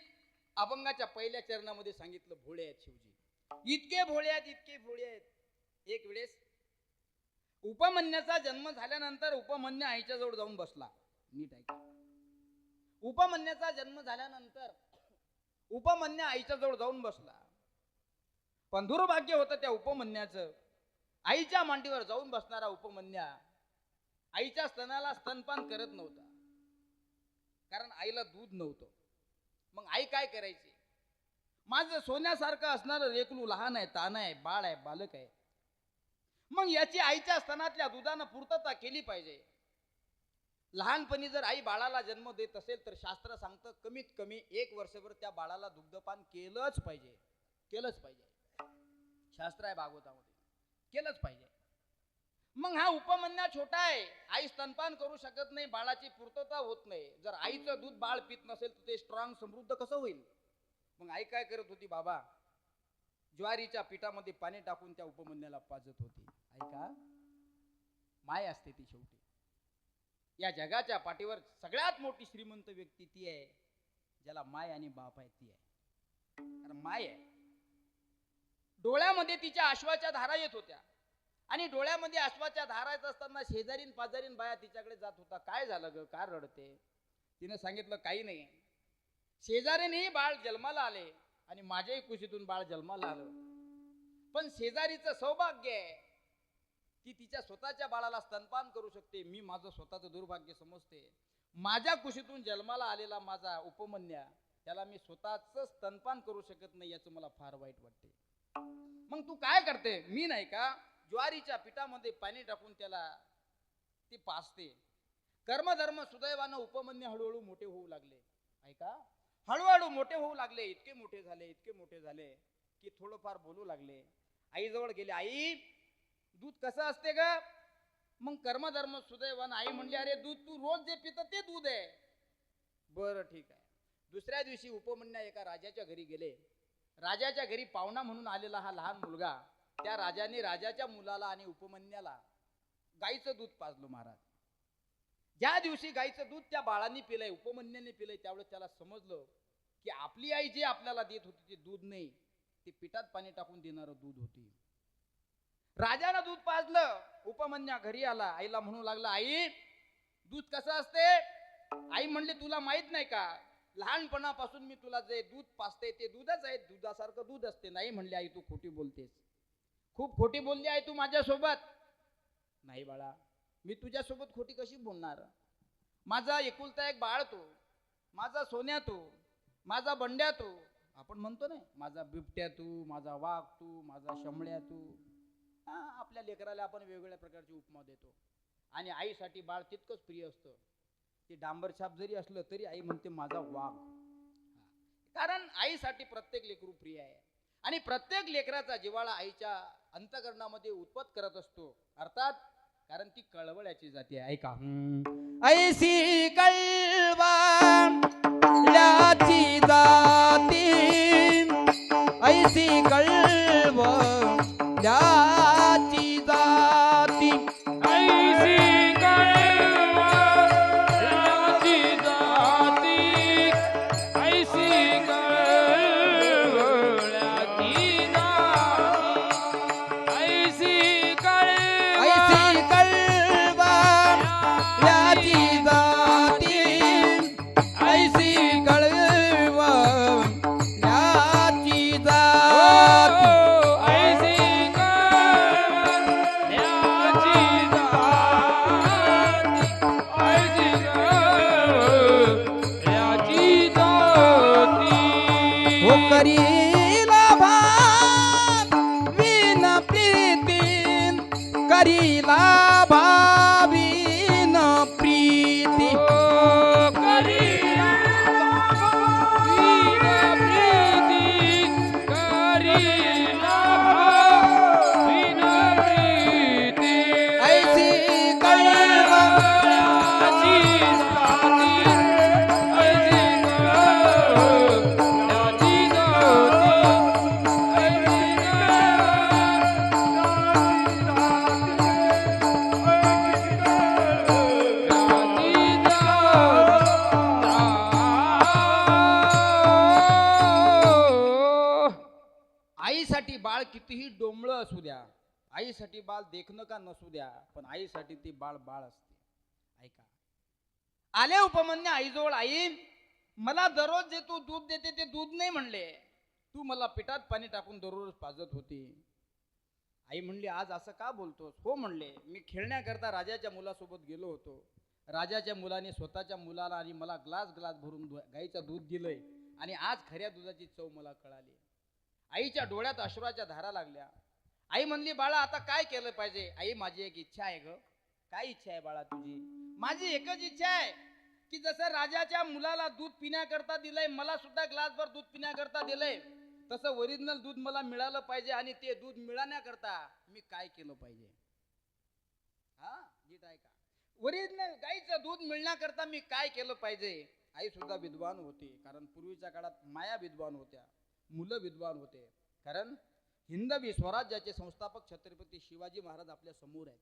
अभंगाच्या पहिल्या चरणामध्ये सांगितलं, भोळे आहेत शिवजी. इतके भोळे आहेत, इतके भोळे आहेत. एक वेळेस उपमन्याचा जन्म झाल्यानंतर उपमन्य आईच्या जवळ जाऊन बसला. नीट ऐका. उपमन्याचा जन्म झाल्यानंतर उपमन्य आईच्या जवळ जाऊन बसला. पण दुर्भाग्य होतं त्या उपमन्याचं. आईच्या मांडीवर जाऊन बसणारा उपमन्या आईच्या स्तनाला स्तनपान करत नव्हता, कारण आईला दूध नव्हतं. मग आई काय करायची? माझं सोन्यासारखं असणारं लेकरू लहान आहे, तान आहे, बाळ आहे, बालक आहे. मग याची आईच्या स्तनातल्या दुधानं पूर्तता केली पाहिजे. लहानपणी जर आई बाळाला जन्म देत असेल तर शास्त्र सांगतं कमीत कमी 1 वर्षभर त्या बाळाला दुग्धपान केलंच पाहिजे. केलंच पाहिजे. शास्त्र आहे भागवतामध्ये, केलंच पाहिजे. मग हा उपमन्या छोटा आहे, आई स्तनपान करू शकत नाही, बाळाची पूर्तता होत नाही. जर आईचं दूध बाळ पित नसेल तर ते स्ट्रॉंग समृद्ध कसं होईल? मग आई काय करत होती बाबा? ज्वारीच्या पिठामध्ये पाणी टाकून त्या उपमन्याला पाजत होती. ऐका, माय असते ती शेवटी. या जगाच्या पाठीवर सगळ्यात मोठी श्रीमंत व्यक्ती ती आहे ज्याला माय आणि बाप आहे. ती आहे, कारण माय आहे. डोळ्यामध्ये तिच्या अश्वाच्या धारा येत होत्या, आणि डोळ्यामध्ये अश्वाच्या धारा येत असताना शेजारीन पाजारीन बाया तिच्याकडे जात होता. काय झालं ग, काय रडते? तिने सांगितलं काही नाही, शेजारीने बाळ जन्माला आले आणि माझ्याही कुशीतून बाळ जन्माला आलं. पण शेजारीचं सौभाग्य आहे, ती तिच्या स्वतःच्या बाळाला स्तनपान करू शकते. मी माझं स्वतःचं दुर्भाग्य समजते. माझ्या कुशीतून जन्माला आलेला माझा उपमन्या, त्याला मी स्वतःच स्तनपान करू शकत नाही, याचं मला फार वाईट वाटते. मग तू काय करते? मी नाही का ज्वारीच्या पिठामध्ये पाणी टाकून त्याला ती पाजते. कर्मधर्म सुदैवानं उपमन्य हळूहळू मोठे होऊ लागले. ऐका, हळूहळू मोठे होऊ लागले. इतके मोठे झाले, इतके मोठे झाले की थोडंफार बोलू लागले. आई जवळ गेले. आई, दूध कसं असते ग? मग कर्मधर्म सुदैवानं आई म्हणली, अरे दूध तू रोज जे पितं ते दूध आहे. बरं ठीक आहे. दुसऱ्या दिवशी उपमन्या एका राजाच्या घरी गेले. राजाच्या घरी पाहुणा म्हणून आलेला हा लहान मुलगा, त्या राजाने राजाच्या मुलाला आणि उपमन्याला गाईचं दूध पाजलं महाराज. ज्या दिवशी गाईचं दूध त्या बाळांनी पिलंय, उपमन्याने पिलंय, त्यावेळेस त्याला समजलं की आपली आई जे आपल्याला देत होती ते दूध नाही, ते पिठात पाणी टाकून देणारं दूध होती. राजानं दूध पाजलं. उपमन्या घरी आला. आईला म्हणू लागला, आई दूध कसं असते? आई म्हणली, तुला माहित नाही का, लहानपणापासून मी तुला जे दूध पाजते ते दूधच आहे, दुधासारखं दूध असते. नाही म्हणली आई, तू खोटी बोलतेस, खूप खोटी बोलली आहे तू माझ्यासोबत. नाही बाळा, मी तुझ्यासोबत खोटी कशी बोलणार? माझा एकुलता एक बाळ तू, माझा सोन्या तू, माझा बंड्या तू. आपण म्हणतो ना, माझा बिबट्या तू, माझा वाघ तू, माझा शंभळ्या तू. आपल्या लेकराला आपण वेगवेगळ्या प्रकारची उपमा देतो, आणि आईसाठी बाळ तितकंच प्रिय असतं. ते डांबर छाप जरी असलं तरी आई म्हणते माझा वाघ. कारण आईसाठी प्रत्येक लेकरू प्रिय आहे, आणि प्रत्येक लेकराचा जिव्हाळा आईच्या अंतःकरणामध्ये उत्पत करत असतो. अर्थात कारण ती कळवळ्याची जाती आहे. ऐका, ऐसी कळवळ्याची जाती, ऐसी कळवळ्याची जाती, ऐसी कळवळ्याची जाती, ऐसी कळवळ्याची जाती, ऐसी कळवळ्याची जाती, ऐसी कळवळ्याची जाती. आईसाठी बाळ कितीही डोंबळं असू द्या, आईसाठी बाळ देखणं का नसू द्या, पण आईसाठी ती बाळ बाळ असते. ऐका, आले उपमन्य आईजवळ. आई, मला दररोज जे तू दूध देते ते दूध नाही म्हणले, तू मला पिठात पाणी टाकून दररोज पाजत होती. आई म्हणली, आज असं का बोलतोस? हो म्हणले, मी खेळण्याकरता राजाच्या मुलासोबत गेलो होतो. राजाच्या मुलाने स्वतःच्या मुलाला आणि मला ग्लास ग्लास भरून गाईचं दूध दिलंय, आणि आज खऱ्या दुधाची चव मला कळाली. आईच्या डोळ्यात अश्रूच्या धारा लागल्या. आई म्हणली, बाळा आता काय केलं पाहिजे? आई, माझी एक इच्छा आहे ग. काय इच्छा आहे बाळा तुझी? माझी एकच इच्छा आहे की जसं राजाच्या मुलाला दूध पिण्याकरता दिलंय, मला सुद्धा ग्लासभर दूध पिण्याकरता दिलंय, तसं ओरिजिनल दूध मला मिळालं पाहिजे. आणि ते दूध मिळवण्याकरता मी काय केलं पाहिजे? हा, नीट ऐका. ओरिजिनल गाईचं दूध मिळण्याकरता मी काय केलं पाहिजे? आई सुद्धा विद्वान होती, कारण पूर्वीच्या काळात माया विद्वान होत्या, मुलं विद्वान होते. कारण हिंदवी स्वराज्याचे संस्थापक छत्रपती शिवाजी महाराज आपल्या समोर आहेत.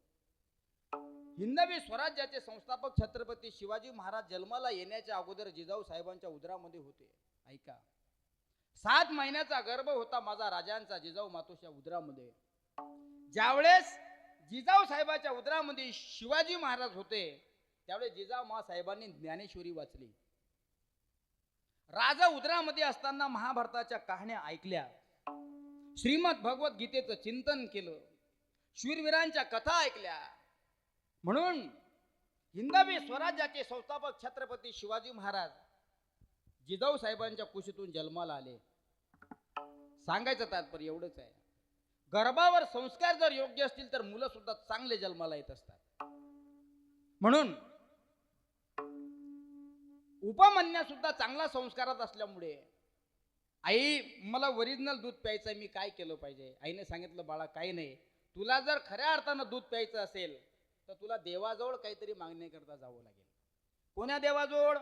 हिंदवी स्वराज्याचे संस्थापक छत्रपती शिवाजी महाराज जन्माला येण्याच्या अगोदर जिजाऊ साहेबांच्या उदरामध्ये होते. ऐका, 7 महिन्याचा गर्भ होता माझा राजांचा जिजाऊ मातोश्या उदरामध्ये. ज्यावेळेस जिजाऊ साहेबाच्या उदरामध्ये शिवाजी महाराज होते, त्यावेळेस जिजाऊ साहेबांनी ज्ञानेश्वरी वाचली. राजा उदरामध्ये असताना महाभारताच्या कहाण्या ऐकल्या, श्रीमद भगवत गीतेचं चिंतन केलं, शूरवीरांच्या कथा ऐकल्या. म्हणून हिंदवी स्वराज्याचे संस्थापक छत्रपती शिवाजी महाराज जिजाऊ साहेबांच्या कुशीतून जन्माला आले. सांगायचं तात्पर्य एवढंच आहे, गर्भावर संस्कार जर योग्य असतील तर मुलं सुद्धा चांगले जन्माला येत असतात. म्हणून उपमन्या सुद्धा चांगला संस्कारात असल्यामुळे, आई मला ओरिजिनल दूध प्यायचं आहे, मी काय केलं पाहिजे? आईने सांगितलं, बाळा काही नाही, तुला जर खऱ्या अर्थानं दूध प्यायचं असेल तर तुला देवाजवळ काहीतरी मागण्याकरता जावं लागेल. कोण्या देवाजवळ?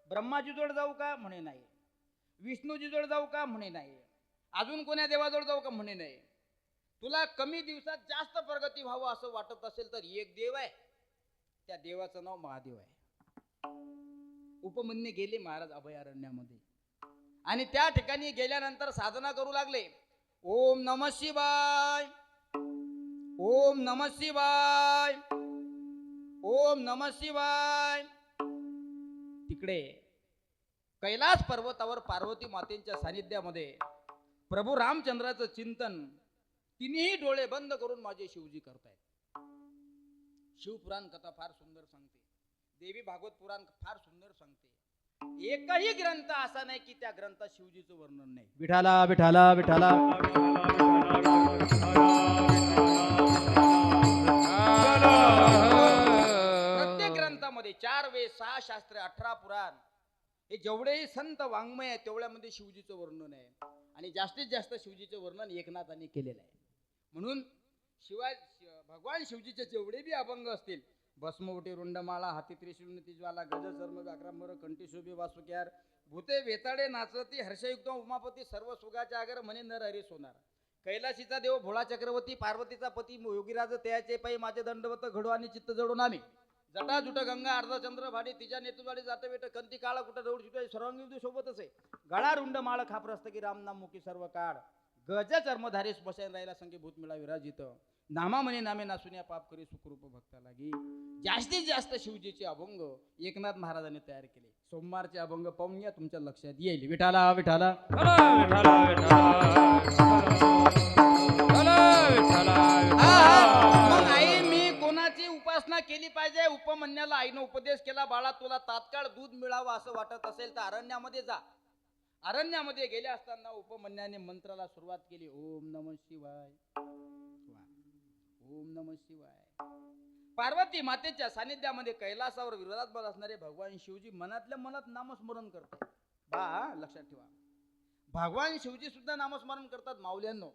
ब्रह्माजीजवळ जाऊ का? म्हणे नाही. विष्णूजीजवळ जाऊ का? म्हणे नाही. अजून कोण्या देवाजवळ जाऊ का? म्हणे नाही. तुला कमी दिवसात जास्त प्रगती व्हावं असं वाटत असेल तर एक देव आहे, त्या देवाचं नाव महादेव आहे. उपमन्य गेले महाराज अभयारण्यामध्ये, आणि त्या ठिकाणी गेल्यानंतर साधना करू लागले. ओम नमः शिवाय, ओम नमः शिवाय, ओम नमः शिवाय. तिकडे कैलास पर्वतावर पार्वती मातेच्या सानिध्यामध्ये प्रभू रामचंद्राचं चिंतन तिन्ही डोळे बंद करून माझे शिवजी करतायत. शिवपुराण कथा फार सुंदर सांगते, देवी भागवत पुराण फार सुंदर सांगते. एकही ग्रंथ असा नाही की त्या ग्रंथात शिवजीचं वर्णन नाही. विठाला विठाला विठाला. प्रत्येक ग्रंथामध्ये 4 वेद, 6 शास्त्र, 18 पुराण, हे जेवढेही संत वाङ्मय आहे तेवढ्यामध्ये शिवजीचं वर्णन आहे. आणि जास्तीत जास्त शिवजीचं वर्णन एकनाथाने केलेलं आहे. म्हणून भगवान शिवजीचे जेवढे बी अभंग असतील, भस्मवटी रुंडमाळा, हाती त्रिशूल ज्वाला, गज सर्व व्याघ्रांबर, कंठी शोभी वासुक्यार, भूते वेताडे नाचती, हर्षयुक्त उमापती, सर्व सुगाच्या आगर म्हणे नर हरी सोनार. कैलाशीचा देव भोळा चक्रवर्ती, पार्वतीचा पती योगीराज, तयाचे पायी माझे दंडवत घडू आणि चित्त जडून आम्ही. जटा जुट गंगा अर्धचंद्र भाडी, तिच्या नेतुवाडी जात वेट, कंती काळा कुठं दौड छुटे, सर्वांगी सोबतच आहे. गळा रुंड माळ खापरस्त की राम नाम मुखी सर्व काळ, गज चर्मधारी स्मशान राहिला संगी भूत मिळा विराजित, नामा म्हणे नामे नासुन्या पाप करी सुखरूप भक्ता लागी. जास्तीत जास्त शिवजीचे अभंग एकनाथ महाराजांनी तयार केले. सोमवारचे अभंग पाहून घ्या, तुमच्या लक्षात येईल. विठाला विठाला. मग आई, मी कोणाची उपासना केली पाहिजे? उपमन्याला आईनं उपदेश केला, बाळा तुला तात्काळ दूध मिळावं असं वाटत असेल तर अरण्यामध्ये जा. अरण्यामध्ये गेले असताना उपमन्याने मंत्राला सुरुवात केली. ओम नमः शिवाय, ओम नमः शिवाय. पार्वती मातेच्या सानिध्यामध्ये कैलासावर विराजमान असणारे भगवान शिवजी मनातल्या मनात नामस्मरण करतात. बा लक्षात ठेवा, भगवान शिवजी सुद्धा नामस्मरण करतात. माऊल्यांनो,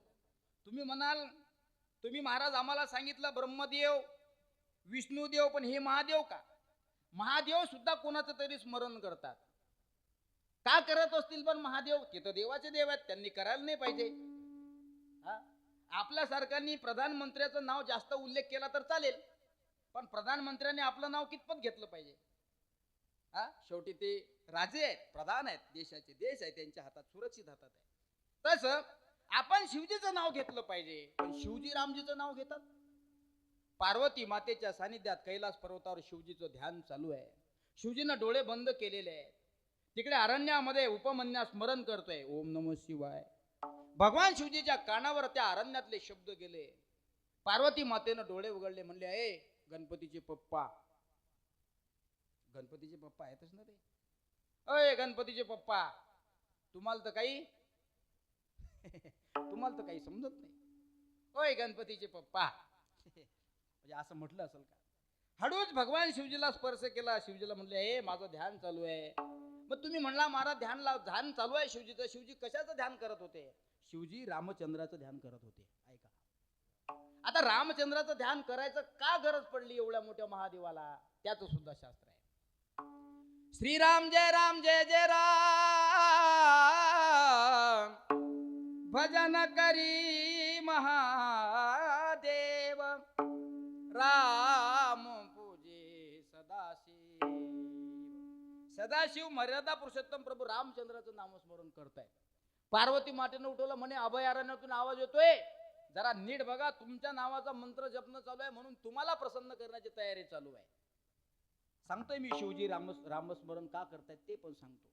तुम्ही म्हणाल, तुम्ही महाराज आम्हाला सांगितलं ब्रह्मदेव, विष्णुदेव, पण हे महादेव का? महादेव सुद्धा कोणाचं तरी स्मरण करतात. का करत असतील पण महादेव? ते तर देवाचे देव आहेत, त्यांनी करायला नाही पाहिजे. आपल्या सरकारने प्रधानमंत्र्याचं नाव जास्त उल्लेख केला तर चालेल, पण प्रधानमंत्र्यांनी आपलं नाव कितपत घेतलं पाहिजे? शेवटी ते राजे आहेत, प्रधान आहेत देशाचे, देश आहे त्यांच्या हातात, सुरक्षित हातात आहे. तसं आपण शिवजीचं नाव घेतलं पाहिजे, पण शिवजी रामजीचं नाव घेतात. पार्वती मातेच्या सानिध्यात कैलास पर्वतावर शिवजीचं ध्यान चालू आहे. शिवजीनं डोळे बंद केलेले आहेत. तिकडे अरण्यामध्ये उपमन्या स्मरण करतोय, ओम नमः शिवाय. भगवान शिवजीच्या कानावर त्या अरण्यातले शब्द गेले. पार्वती मातेनं डोळे उघडले, म्हणले, ए गणपतीचे पप्पा. गणपतीचे पप्पा आहेतच ना ते. अय गणपतीचे पप्पा, तुम्हाला तर काही तुम्हाला तर काही समजत नाही. ओय गणपतीचे पप्पा. म्हणजे असं म्हटलं असेल का? हळूच भगवान शिवजीला स्पर्श केला. शिवजीला म्हणले, हे माझं ध्यान चालू आहे. मग तुम्ही म्हणला महाराज ध्यान चालू आहे शिवजीचं. शिवजी कशाचं ध्यान करत होते? शिवजी रामचंद्राचं ध्यान करत होते. ऐका, आता रामचंद्राचं ध्यान करायचं का गरज पडली एवढ्या मोठ्या महादेवाला? त्याचं सुद्धा शास्त्र आहे. श्रीराम जय राम जय जय राम, भजन करी महादेव, राम पूजे सदाशिव. सदाशिव मर्यादा पुरुषोत्तम प्रभू रामचंद्राचं नामस्मरण करताय. पार्वती मातेनं उठवलं, म्हणे अभयारण्यातून आवाज येतोय, जरा नीट बघा. तुमच्या नावाचा मंत्र जपणं चालू आहे, म्हणून तुम्हाला प्रसन्न करण्याची तयारी चालू आहे. सांगतोय मी शिवजी रामस्मरण का करतायत ते पण सांगतो.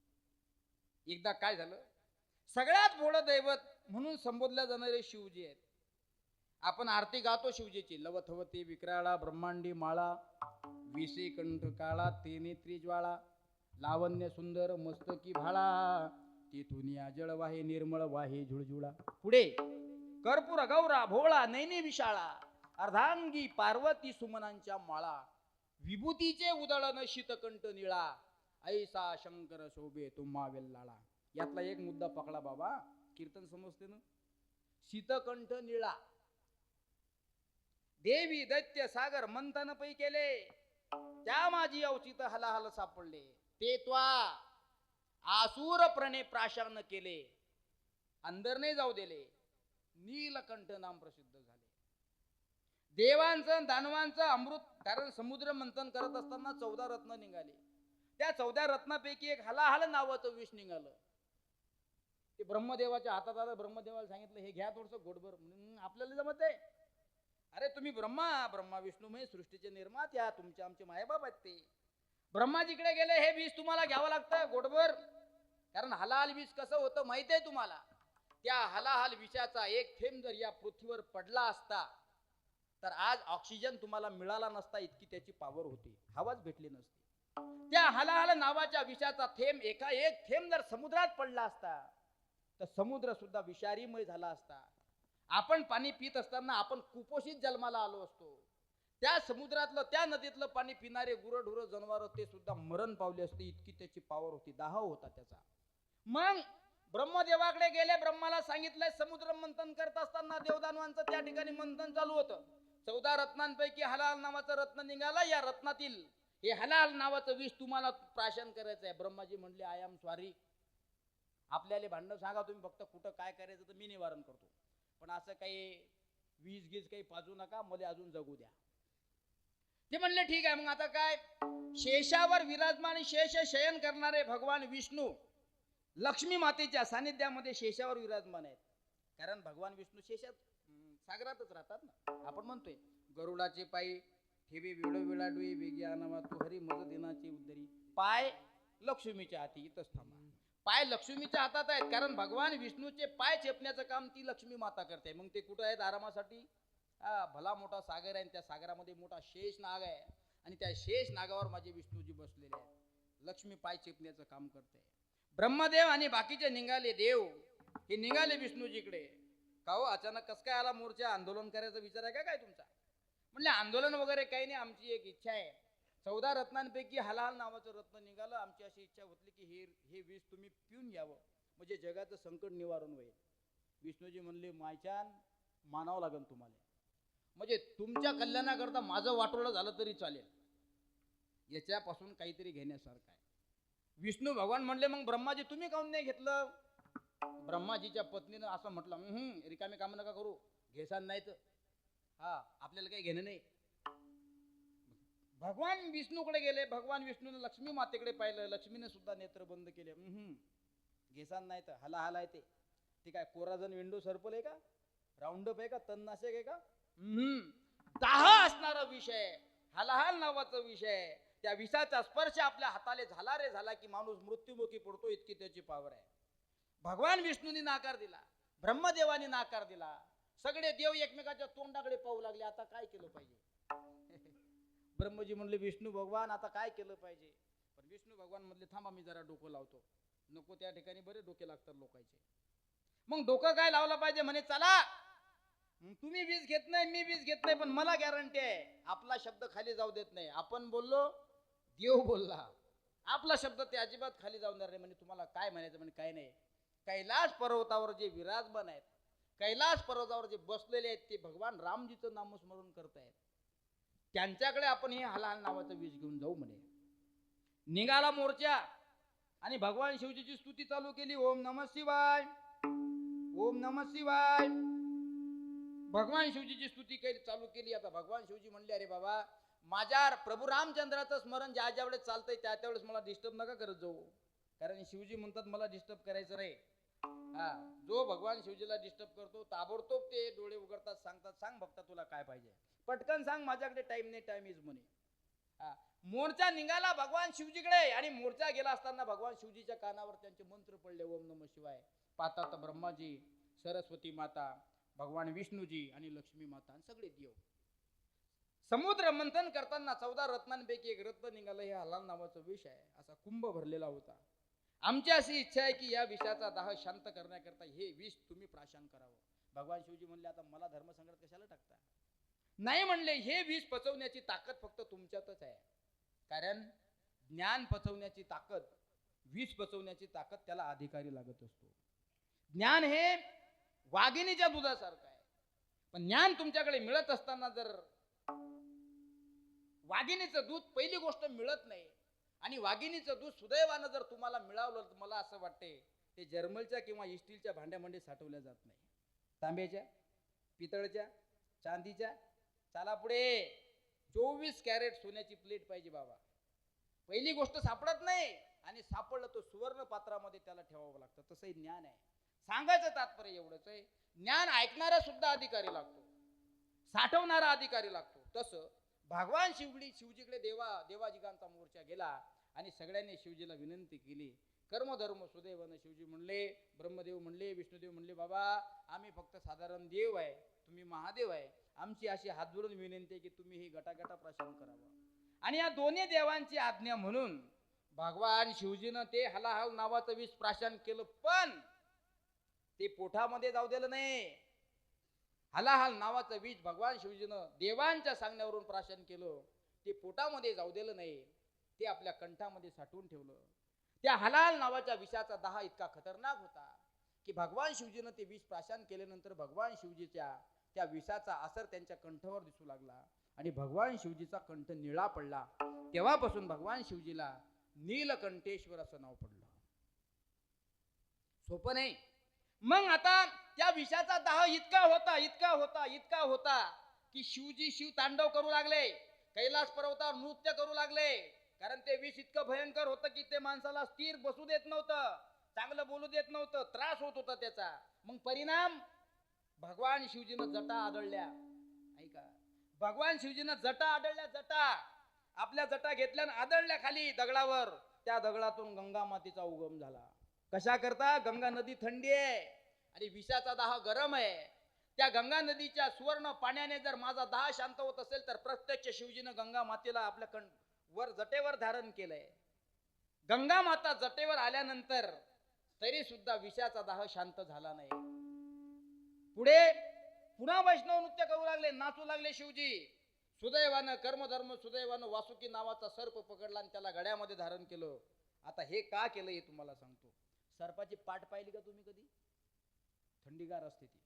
एकदा काय झालं, सगळ्यात मोठं दैवत म्हणून संबोधल्या जाणारे शिवजी आहेत. आपण आरती गातो शिवजीची, लवथवती विक्राळा ब्रह्मांडी माळा, विसे कंठ काळा तेनेत्री ज्वाळा, लावण्य सुंदर मस्तकी भाळा, तेथून जळ वाहे निर्मळ वाहे झुळझुळा. पुढे कर्पूर गौरा भोळा नैने विशाळा, अर्धांगी पार्वती सुमनांच्या माळा, विभूतीचे उदळण शीतकंठ निळा, ऐसा शंकर शोभे तुम्हा वेल्लाळा. यातला एक मुद्दा पकडा बाबा, कीर्तन समजते ना? शीतकंठ निळा. देवी दैत्य सागर मंथन पै केले, त्या माझी अवचित हलाहल सापडले, ते त्वा आसूर प्रणे प्राशान केले, अंदर नाही जाऊ दिले, नीलकंठ नाम प्रसिद्ध झाले. देवांचं दानवांचं अमृत, कारण समुद्र मंथन करत असताना 14 रत्न निघाले. त्या 14 रत्नापैकी एक हलाहल नावाचं विष निघालं. ते ब्रह्मदेवाच्या हातात आलं. ब्रह्मदेवाला सांगितलं, हे घ्या थोडस गोडभर. आपल्याला जमत आहे? अरे तुम्ही ब्रह्मा विष्णू म्हणजे सृष्टीचे निर्मात्या, तुमचे आमचे मायबाप आहेत ते. ब्रह्माजीकडे गेले, हे विष तुम्हाला घ्यावं लागतं गोडभर, कारण हलाहल विष कसं होतं माहिती आहे तुम्हाला? त्या हलाहल विषाचा एक थेंब जर या पृथ्वीवर पडला असता तर आज ऑक्सिजन तुम्हाला मिळाला नसता, इतकी त्याची पावर होती, हवाच भेटली नसती. त्या हलाहल नावाच्या विषाचा थेंब, एक थेंब जर समुद्रात पडला असता तर समुद्र सुद्धा विषारीमय झाला असता. आपण पाणी पित असताना आपण कुपोषित जन्माला आलो असतो. त्या समुद्रातलं, त्या नदीतलं पाणी पिणारे गुरढुर जनावर ते सुद्धा मरण पावले असते, इतकी त्याची पावर होती, दाह होता त्याचा. मग ब्रह्मदेवाकडे गेले, ब्रह्माला सांगितलंय, समुद्र मंथन करत असताना देवदानवांचं त्या ठिकाणी मंथन चालू होतं. 14 रत्नांपैकी हलाल नावाचं रत्न निघाला. या रत्नातील हे हलाल नावाचं विष तुम्हाला प्राशन करायचं आहे. ब्रह्माजी म्हणले, आय एम सॉरी, आपल्याला भांडण सांगा तुम्ही, फक्त कुठं काय करायचं तर मी निवारण करतो, पण असं काही वीज गीज काही पाजू नका, मला अजून जगू द्या. ते म्हणले ठीक आहे. मग आता काय, शेषावर विराजमान शेष शयन करणारे भगवान विष्णू लक्ष्मी मातेच्या सानिध्यामध्ये शेषावर विराजमान आहेत. कारण भगवान विष्णू शेषात सागरातच राहतात ना. आपण म्हणतोय, गरुडाचे पायी ठेवे विळविळा डोई वेगी आनावा, तू हरी मज दिनाची उद्धरी. पाय लक्ष्मीच्या हाती, इथंच थांबा. पाय लक्ष्मीच्या हातात आहेत, कारण भगवान विष्णूचे पाय चेपण्याचं काम ती लक्ष्मी माता करते. मग ते कुठं आहेत आरामासाठी? भला मोठा सागर आहे, त्या सागरामध्ये मोठा शेष नाग आहे, आणि त्या शेष नागावर माझे विष्णूजी बसलेले आहेत. लक्ष्मी पाय चेपण्याचं काम करते. ब्रह्मदेव आणि बाकीचे निघाले देव, हे निघाले विष्णूजीकडे. का हो, अचानक कस काय आला मोर्चा? आंदोलन करायचा विचार आहे का काय तुमचा? म्हणले, आंदोलन वगैरे काही नाही, आमची एक इच्छा आहे. 14 रत्नांपैकी हलाल नावाचं रत्न निघालं. आमची अशी इच्छा होती की हे विष तुम्ही पिऊन घ्यावं, म्हणजे जगाचं संकट निवारण होईल. विष्णूजी म्हणले, मायचान मानावं लागेल तुम्हाला, म्हणजे तुमच्या कल्याणाकरता माझं वाटोळं झालं तरी चालेल, याच्यापासून काहीतरी घेण्यासारखं आहे. विष्णू भगवान म्हणले, मग ब्रह्माजी तुम्ही काऊन नाही घेतलं? ब्रह्माजीच्या पत्नीनं असं म्हटलं, रिकामे काम नका करू, घेसान नाही तर आपल्याला काही घेणं नाही. भगवान विष्णूकडे गेले. भगवान विष्णूने लक्ष्मी मातेकडे पाहिलं. लक्ष्मीने सुद्धा नेत्र बंद केले. घेसान नाही तर हला हलाय ते. ती काय कोराजन विंडो सर्पल आहे का, राऊंडअप आहे का, तणनाशक आहे का? दाह असणारा विषय, हलाहल नावाचा विषय. त्या विषाचा स्पर्श आपल्या हाताले झाला रे झाला की माणूस मृत्युमुखी पडतो, इतकी त्याची पावर आहे. भगवान विष्णूंनी नाकार दिला, ब्रह्मदेवानी नाकार दिला, सगळे देव एकमेकाच्या तोंडाकडे पाहू लागले. आता काय केलं पाहिजे? ब्रह्मजी म्हणले विष्णू भगवान आता काय केलं पाहिजे? पण विष्णू भगवान म्हणले थांबा मी जरा डोकं लावतो. नको त्या ठिकाणी बरे डोके लागतात लोकांचे. मग डोकं काय लावलं पाहिजे? म्हणे चला तुम्ही वीज घेत नाही, मी वीज घेत नाही, पण मला गॅरंटी आहे आपला शब्द खाली जाऊ देत नाही. आपण बोललो, देव बोलला, आपला शब्द ते अजिबात खाली जाणार नाही. म्हणजे तुम्हाला काय म्हणायचं? म्हणजे काय नाही, कैलास पर्वतावर जे विराजमान आहेत, कैलास पर्वतावर जे बसलेले आहेत ते भगवान रामजीचं नामस्मरण करतायत, त्यांच्याकडे आपण हे हलाहल नावाचं वीज घेऊन जाऊ म्हणे. निघाला मोर्चा आणि भगवान शिवजीची स्तुती चालू केली. ओम नमः शिवाय, ओम नमः शिवाय. भगवान शिवजीची स्तुती चालू केली. आता भगवान शिवजी म्हणले अरे बाबा, माझ्या प्रभू रामचंद्राचं स्मरण ज्या ज्या वेळेस चालतंय त्या त्यावेळेस मला डिस्टर्ब नका करत जाऊ. कारण शिवजी म्हणतात मला डिस्टर्ब करायचं नाही. हा, जो भगवान शिवजीला डिस्टर्ब करतो ताबडतोब ते डोळे उघडतात, सांगतात सांग भक्ता तुला काय पाहिजे, पटकन सांग, माझ्याकडे टाइम नाही, टाइम इज मनी. मोर्चा निघाला भगवान शिवजीकडे आणि मोर्चा गेला असताना भगवान शिवजीच्या कानावर त्यांचे मंत्र पडले. ओम नमः शिवाय. पाहतात ब्रह्माजी, सरस्वती माता, भगवान विष्णूजी आणि लक्ष्मी माता आणि सगळे देव. समुद्र मंथन करताना 14 रत्नांपैकी एक रत्न निघालं. हे हलाहल नावाचं विष आहे. असा कुंभ भरलेला होता. आमची अशी इच्छा आहे की या विषाचा दाह शांत करण्याकरता हे विष तुम्ही प्राशन करावं. भगवान शिवजी म्हणले आता मला धर्मसंकट कशाला टाकता? नाही म्हणले, हे विष पचवण्याची ताकद फक्त तुमच्यातच आहे. कारण ज्ञान पचवण्याची ताकद, विष पचवण्याची ताकद त्याला अधिकारी लागत असतो. ज्ञान हे वाघिणीच्या दुधासारखं आहे. पण ज्ञान तुमच्याकडे मिळत असताना जर वाघिणीचं दूध पहिली गोष्ट मिळत नाही आणि वाघिणीचं दूध सुदैवानं जर तुम्हाला मिळावलं, तर मला असं वाटते ते जर्मलच्या किंवा स्टीलच्या भांड्यामध्ये साठवल्या जात नाही. तांब्याच्या, पितळच्या, चांदीच्या. चला पुढे. 24 कॅरेट सोन्याची प्लेट पाहिजे बाबा. पहिली गोष्ट सापडत नाही आणि सापडलं तो सुवर्ण पात्रामध्ये त्याला ठेवावं लागतं. तसंही ज्ञान आहे. सांगायचं तात्पर्य एवढंच आहे, ज्ञान ऐकणारा सुद्धा अधिकारी लागतो, साठवणारा अधिकारी लागतो. तसं भगवान शिवजीकडे देवाजिगांचा मोर्चा गेला आणि सगळ्यांनी शिवजीला विनंती केली. कर्मधर्म सुदैवानं शिवजी म्हणले, ब्रह्मदेव म्हणले, विष्णुदेव म्हणले बाबा आम्ही फक्त साधारण देव आहे, तुम्ही महादेव आहे. आमची अशी हात जोडून विनंती आहे की तुम्ही ही गटागटा प्राशन करावं. आणि या दोन्ही देवांची आज्ञा म्हणून भगवान शिवजीनं ते हलाहल नावाचं विष प्राशन केलं. पण ते पोटामध्ये जाऊ दिलं नाही. हलाहल नावाचं विष भगवान शिवजीनं देवांच्या सांगण्यावरून प्राशन केलं. ते पोटामध्ये जाऊ दिलं नाही, ते आपल्या कंठामध्ये साठवून ठेवलं. त्या हलाहल नावाच्या विषाचा दाह इतका खतरनाक होता की भगवान शिवजीनं ते विष प्राशन केल्यानंतर भगवान शिवजीच्या त्या विषाचा असर त्यांच्या कंठावर दिसू लागला आणि भगवान शिवजीचा कंठ निळा पडला. तेव्हापासून भगवान शिवजीला नीलकंठेश्वर असं नाव पडलं. सोपं नाही. मग आता त्या विषाचा दाह इतका होता की शिवजी शिव तांडव करू लागले, कैलास पर्वतावर नृत्य करू लागले. कारण ते विष इतकं भयंकर होतं की ते माणसाला स्थिर बसू देत नव्हतं, चांगलं बोलू देत नव्हतं, त्रास होत होता त्याचा. मग परिणाम भगवान शिवजीनं जटा आदळल्या. ऐका, भगवान शिवजीनं जटा आदळल्या. जटा आपल्या जटा घेतल्या आणि आदळल्या खाली दगडावर. त्या दगडातून गंगा मातेचा उगम झाला. कशा करता? गंगा नदी थंडी आहे आणि विषाचा दाह गरम आहे. त्या गंगा नदीच्या सुवर्ण पाण्याने जर माझा दाह शांत होत असेल तर प्रत्यक्ष शिवजीनं गंगा मातेला आपल्या वर जटेवर धारण केलंय. गंगा माता जटेवर आल्यानंतर तरी सुद्धा विषाचा दाह शांत झाला नाही. पुढे पुन्हा वैष्णव नृत्य करू लागले, नाचू लागले शिवजी. सुदैवानं कर्मधर्म सुदैवानं वासुकी नावाचा सर्प पकडला आणि त्याला गड्यामध्ये धारण केलं. आता हे का केलं हे तुम्हाला सांगतो. सर्पाची पाठ पाहिली का तुम्ही कधी? थंडीगार असते ती.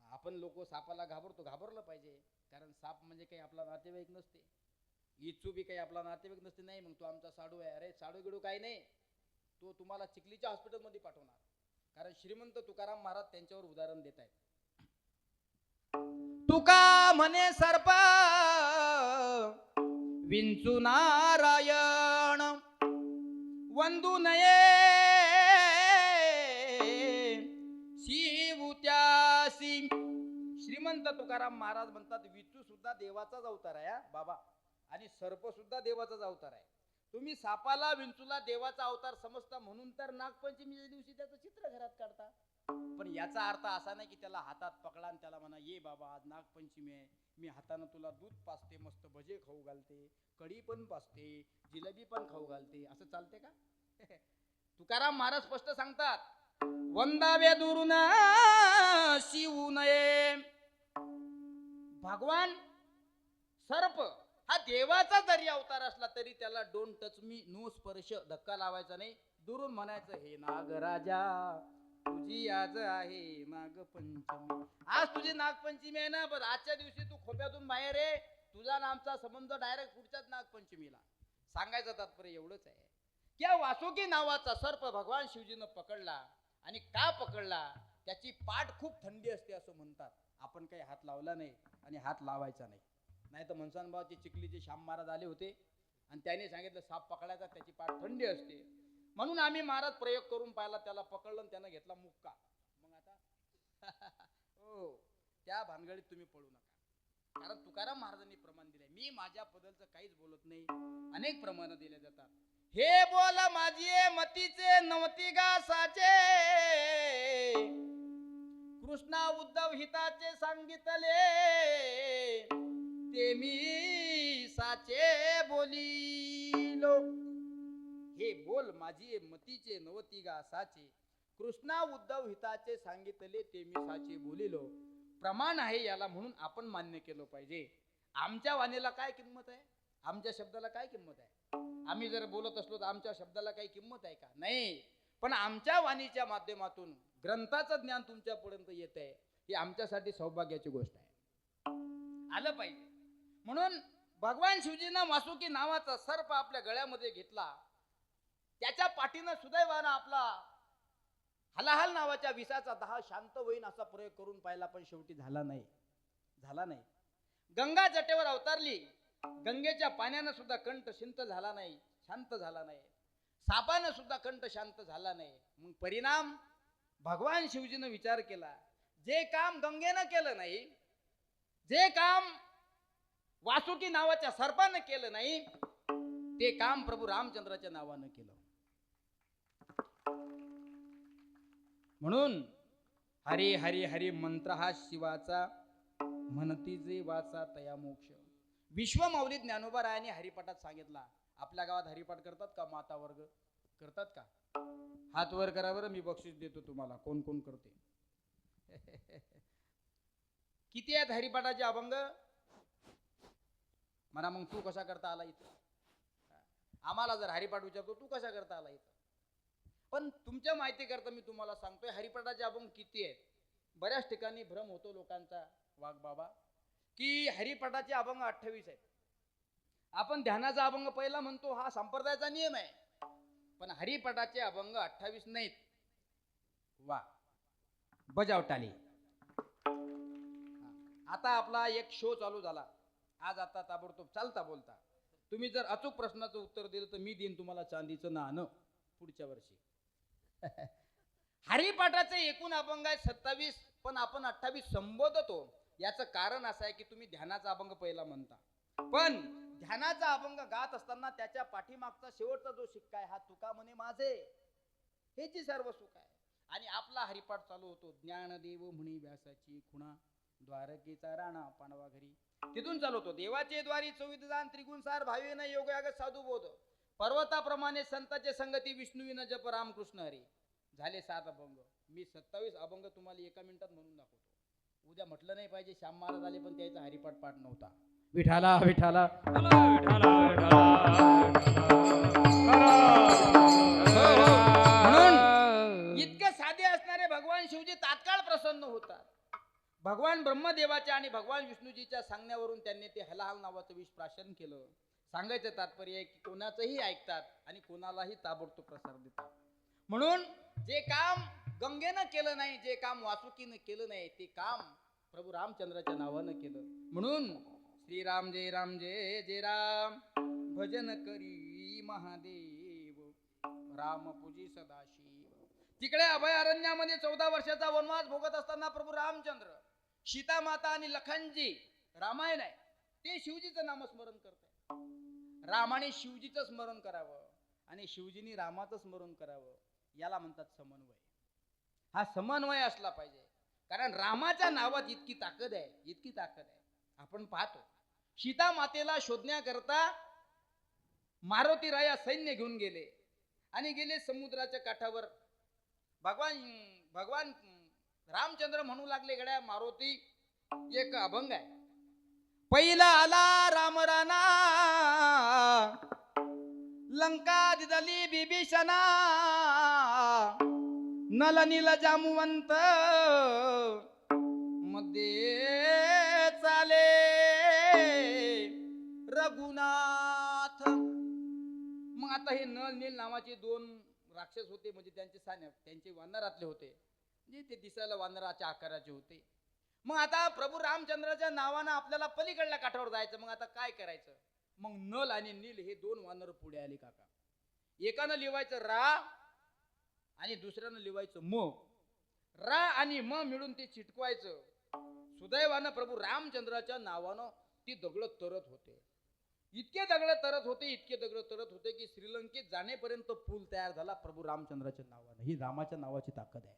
आपण लोक सापाला घाबरतो, घाबरलं पाहिजे. कारण साप म्हणजे काही आपला नातेवाईक नसते. इच्छू बी काही आपला नातेवाईक नसते. नाही मग तो आमचा साडू आहे. अरे साडू गिडू काही नाही, तो तुम्हाला चिखलीच्या हॉस्पिटलमध्ये पाठवणार. कारण श्रीमंत तुकाराम महाराज त्यांच्यावर उदाहरण देत आहेत. तुका म्हणे सर्प विंचू नारायण वंदू नये श्रीमंत तुकाराम महाराज म्हणतात विचू सुद्धा देवाचाच अवतार आहे हा बाबा, आणि सर्प सुद्धा देवाचाच अवतार आहे. तुम्ही सापाला विंचूला देवाचा अवतार समजता म्हणून तर नागपंचमीच्या दिवशी त्याचं चित्र घरात काढता. पण याचा अर्थ असा नाही की त्याला हातात पकडा आणि त्याला म्हणा ये बाबा आज नागपंचमी आहे, मी हातानं तुला दूध पाजते, मस्त भजे खाऊ घालते, कढी पण पाजते, जिलेबी पण खाऊ घालते, असं चालते का? तुकाराम महाराज स्पष्ट सांगतात वंदावे दुरून शिवू नये. भगवान सर्प हा देवाचा जरी अवतार असला तरी त्याला डोंट टच मी, नो स्पर्श, धक्का लावायचा नाही. दुरून म्हणायचं हे नागराजा तुझी आज आहे नागपंचमी. आज तुझी नागपंचमी आहे ना, पण आजच्या दिवशी तू खोप्यातून बाहेर आहे, तुझा आणि आमचा संबंध डायरेक्ट पुढच्याच नागपंचमीला. सांगायचं तात्पर्य एवढंच आहे की वासुकी नावाचा सर्प भगवान शिवजीनं पकडला. आणि का पकडला? त्याची पाठ खूप थंडी असते असं म्हणतात. आपण काही हात लावला नाही आणि हात लावायचा नाही. नाही तर मनसानबावचे चिखलीचे श्याम महाराज आले होते आणि त्याने सांगितलं साप पकडायचा, त्याची पाठ थंडी असते. म्हणून आम्ही महाराज प्रयोग करून पाहिला, त्याला पकडलं आणि त्यानं घेतला मुक्का. मग आता हो, त्या भानगडीत तुम्ही पळू नका. कारण तुकाराम महाराजांनी प्रमाण दिलंय. मी माझ्या बद्दलचं काहीच बोलत नाही, अनेक प्रमाण दिले जातात. हे बोल माझे मतीचे नवती गासाचे, कृष्णा उद्धव हिताचे सांगितले, ते मी साचे बोलिलो. हे बोल माझी मतीचे नवती गासाचे, कृष्णा उद्धव हिताचे सांगितले, ते मी साचे बोलिलो. प्रमाण आहे याला, म्हणून आपण मान्य केलं पाहिजे. आमच्या वाणीला काय किंमत आहे? आमच्या शब्दाला काय किंमत आहे? आम्ही जर बोलत असलो तर आमच्या शब्दाला काही किंमत आहे का? नाही. पण आमच्या वाणीच्या माध्यमातून ग्रंथाचं ज्ञान तुमच्यापर्यंत येत आहे, ही आमच्यासाठी सौभाग्याची गोष्ट आहे. आलं पाहिजे. म्हणून भगवान शिवजीनं वासुकी नावाचा सर्प आपल्या गळ्यामध्ये घेतला. त्याच्या पाठीनं सुदैवानं आपला हलाहल नावाच्या विषाचा दाह शांत होईन असा प्रयोग करून पाहिला, पण शेवटी झाला नाही. झाला नाही. गंगा जटेवर अवतारली, गंगेच्या पाण्यानं सुद्धा कंठ शिंत झाला नाही, शांत झाला नाही. सापानं सुद्धा कंठ शांत झाला नाही. मग परिणाम भगवान शिवजीनं विचार केला, जे काम गंगेनं केलं नाही, जे काम वासुकी नावाच्या सर्पानं केलं नाही, ते काम प्रभू रामचंद्राच्या नावानं केलं. म्हणून हरी हरी हरी मंत्र हा शिवाचा, म्हणती जे वाचा तया मोक्ष. विश्वमाऊली ज्ञानोबा रायाने हरिपाठात सांगितला. आपल्या गावात हरिपाठ करतात का? माता वर्ग करतात का? हात वर करा बरं, मी बक्षीस देतो तुम्हाला. कोण कोण करते? किती आहेत हरिपाठाचे अभंग? म्हणा मग तू कसा करता आला इथं? आम्हाला जर हरिपाठ विचारतो तू कसा करता आला इथं? पण तुमच्या माहिती करता मी तुम्हाला सांगतोय हरिपाठाचे अभंग किती आहेत. बऱ्याच ठिकाणी भ्रम होतो लोकांचा वाघ बाबा की हरिपाठाचे अभंग 28 आहेत. आपण ध्यानाचा अभंग पहिला म्हणतो, हा संप्रदायाचा नियम आहे. पण हरिपाठाचे अभंग 28 नाहीत. वा, बजाव टाळी. आता आपला एक शो चालू झाला आज. आता ताबडतोब चालता बोलता तुम्ही जर अचूक प्रश्नाचं उत्तर दिलं तर मी देईन तुम्हाला चांदीचं नाणं पुढच्या वर्षी. हरिपाठाचे एकूण अभंग आहे 27, पण आपण 28 संबोधतो. याचं कारण असं आहे की तुम्ही ध्यानाचा अभंग पहिला म्हणता, पण ध्यानाचा अभंग गात असताना त्याच्या पाठीमागचा शेवटचा जो शिक्का आहे, हा तुका म्हणे माझे, हेची सर्व सुख आहे. आणि आपला हरिपाठ चालू होतो, ज्ञानदेव म्हणे व्यासाची खुणा, द्वारकेचा राणा पांडवा घरी. तिथून चालू होतो, देवाचे द्वारी चौविधान त्रिगुण सार भावेन योगयाग साधू बोध, पर्वताप्रमाणे संताचे संगती विष्णुविन जप रामकृष्ण हरी. झाले 7 अभंग. मी 27 अभंग तुम्हाला एका मिनिटात म्हणून दाखवतो. उद्या म्हटलं नाही पाहिजे श्याम महाराज आले पण त्याचा हरिपाठ पाठ नव्हता. विठाला विठाला म्हणून इतके साधे असणारे भगवान शिवजी तात्काळ प्रसन्न होतात. भगवान ब्रह्मदेवाच्या आणि भगवान विष्णूजीच्या सांगण्यावरून त्यांनी ते हलाहल नावाचं विष प्राशन केलं. सांगायचं तात्पर्य आहे की कोणाचंही ऐकतात आणि कोणालाही ताबडतोब प्रसार देतात. म्हणून जे काम गंगेनं केलं नाही, जे काम वासुकीनं केलं नाही, ते काम प्रभू रामचंद्राच्या नावानं केलं. म्हणून श्रीराम जय राम जय जय राम, भजन करी महादेव, राम पूजी सदाशिव. तिकडे अभयारण्यामध्ये 14 वर्षाचा वनवास भोगत असताना प्रभू रामचंद्र सीता माता आणि लखनजी रामायण आहे ते शिवजीचं नामस्मरण करताय. रामाने शिवजीचं स्मरण करावं आणि शिवजीने रामाचं स्मरण करावं, याला म्हणतात समन्वय. हा समन्वय असला पाहिजे. कारण रामाच्या नावात इतकी ताकद आहे, इतकी ताकद आहे. आपण पाहतो सीता मातेला शोधण्याकरता मारुती राया सैन्य घेऊन गेले आणि गेले समुद्राच्या काठावर. भगवान रामचंद्र म्हणू लागले, गड्या मारुती एक अभंग आहे. पहिला आला राम राणा लंका दिदली बिभीषणा नल नील जामुवंत मध्ये चाले रघुनाथ. मग आता हे नल नील नावाचे दोन राक्षस होते, म्हणजे त्यांचे वानरातले होते, म्हणजे ते दिसायला वानराच्या आकाराचे होते. मग आता प्रभू रामचंद्राच्या नावानं आपल्याला पलीकडल्या काठावर जायचं. मग आता काय करायचं? मग नल आणि नील हे दोन वानर पुढे आले काका. एकानं लिवायचं रा आणि दुसऱ्यानं लिवायचं म. रा आणि म मिळून ते चिटकवायचं. सुदैवानं प्रभू रामचंद्राच्या नावानं ती दगड तरत होते. इतके दगड तरत होते, इतके दगड तरत होते की श्रीलंकेत जाण्यापर्यंत पूल तयार झाला प्रभू रामचंद्राच्या नावानं. ही रामाच्या नावाची ताकद आहे.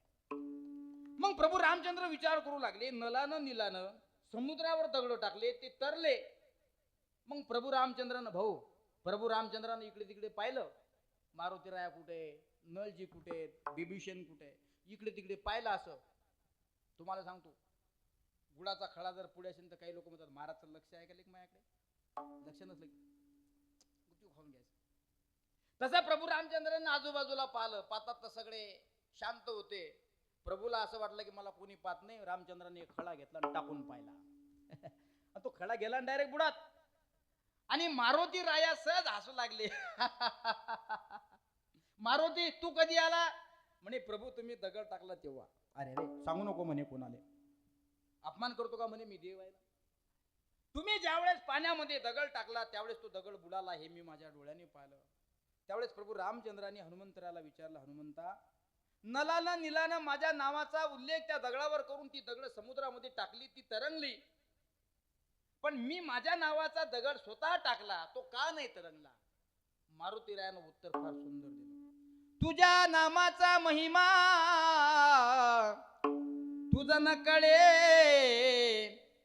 मग प्रभू रामचंद्र विचार करू लागले, नलानं नीलानं समुद्रावर दगड टाकले, ते तरले. मग प्रभू रामचंद्रानं इकडे तिकडे पाहिलं, मारुती राया कुठे, नलजी कुठे, बिभीषण कुठे, इकडे तिकडे पाहिलं. असं तुम्हाला सांगतो, गुळाचा खळा जर पुढे असेल तर काही लोक म्हणतात महाराजचं लक्ष आहे का लेक माझ्याकडे, लक्ष नसलं की खाऊन घ्यायचं. तसं प्रभू रामचंद्रांनी आजूबाजूला पाहिलं. पाहतात तर सगळे शांत होते. प्रभूला असं वाटलं की मला कोणी पाहत नाही. रामचंद्राने एक खळा घेतला आणि टाकून पाहिला. तो खळा गेला डायरेक्ट बुडात. आणि मारुती राया सहज हसू लागले. मारुती तू कधी आला? म्हणे प्रभू तुम्ही दगड टाकला तेव्हा. अरे रे सांगू नको म्हणे कोणाले, अपमान करतो का म्हणे मी देव आहे ना. तुम्ही ज्यावेळेस पाण्यामध्ये दगड टाकला त्यावेळेस तो दगड बुडाला, हे मी माझ्या डोळ्याने पाहिलं. त्यावेळेस प्रभू रामचंद्राने हनुमंतराला विचारलं, हनुमंता नलानं नीलानं माझ्या नावाचा उल्लेख त्या दगडावर करून ती दगड समुद्रामध्ये टाकली, ती तरंगली. पण मी माझ्या नावाचा दगड स्वतः टाकला, तो का नाही तरंगला? मारुती रायानं उत्तर फार सुंदर दिलं. तुझ्या नामाचा महिमा तुझ न कळे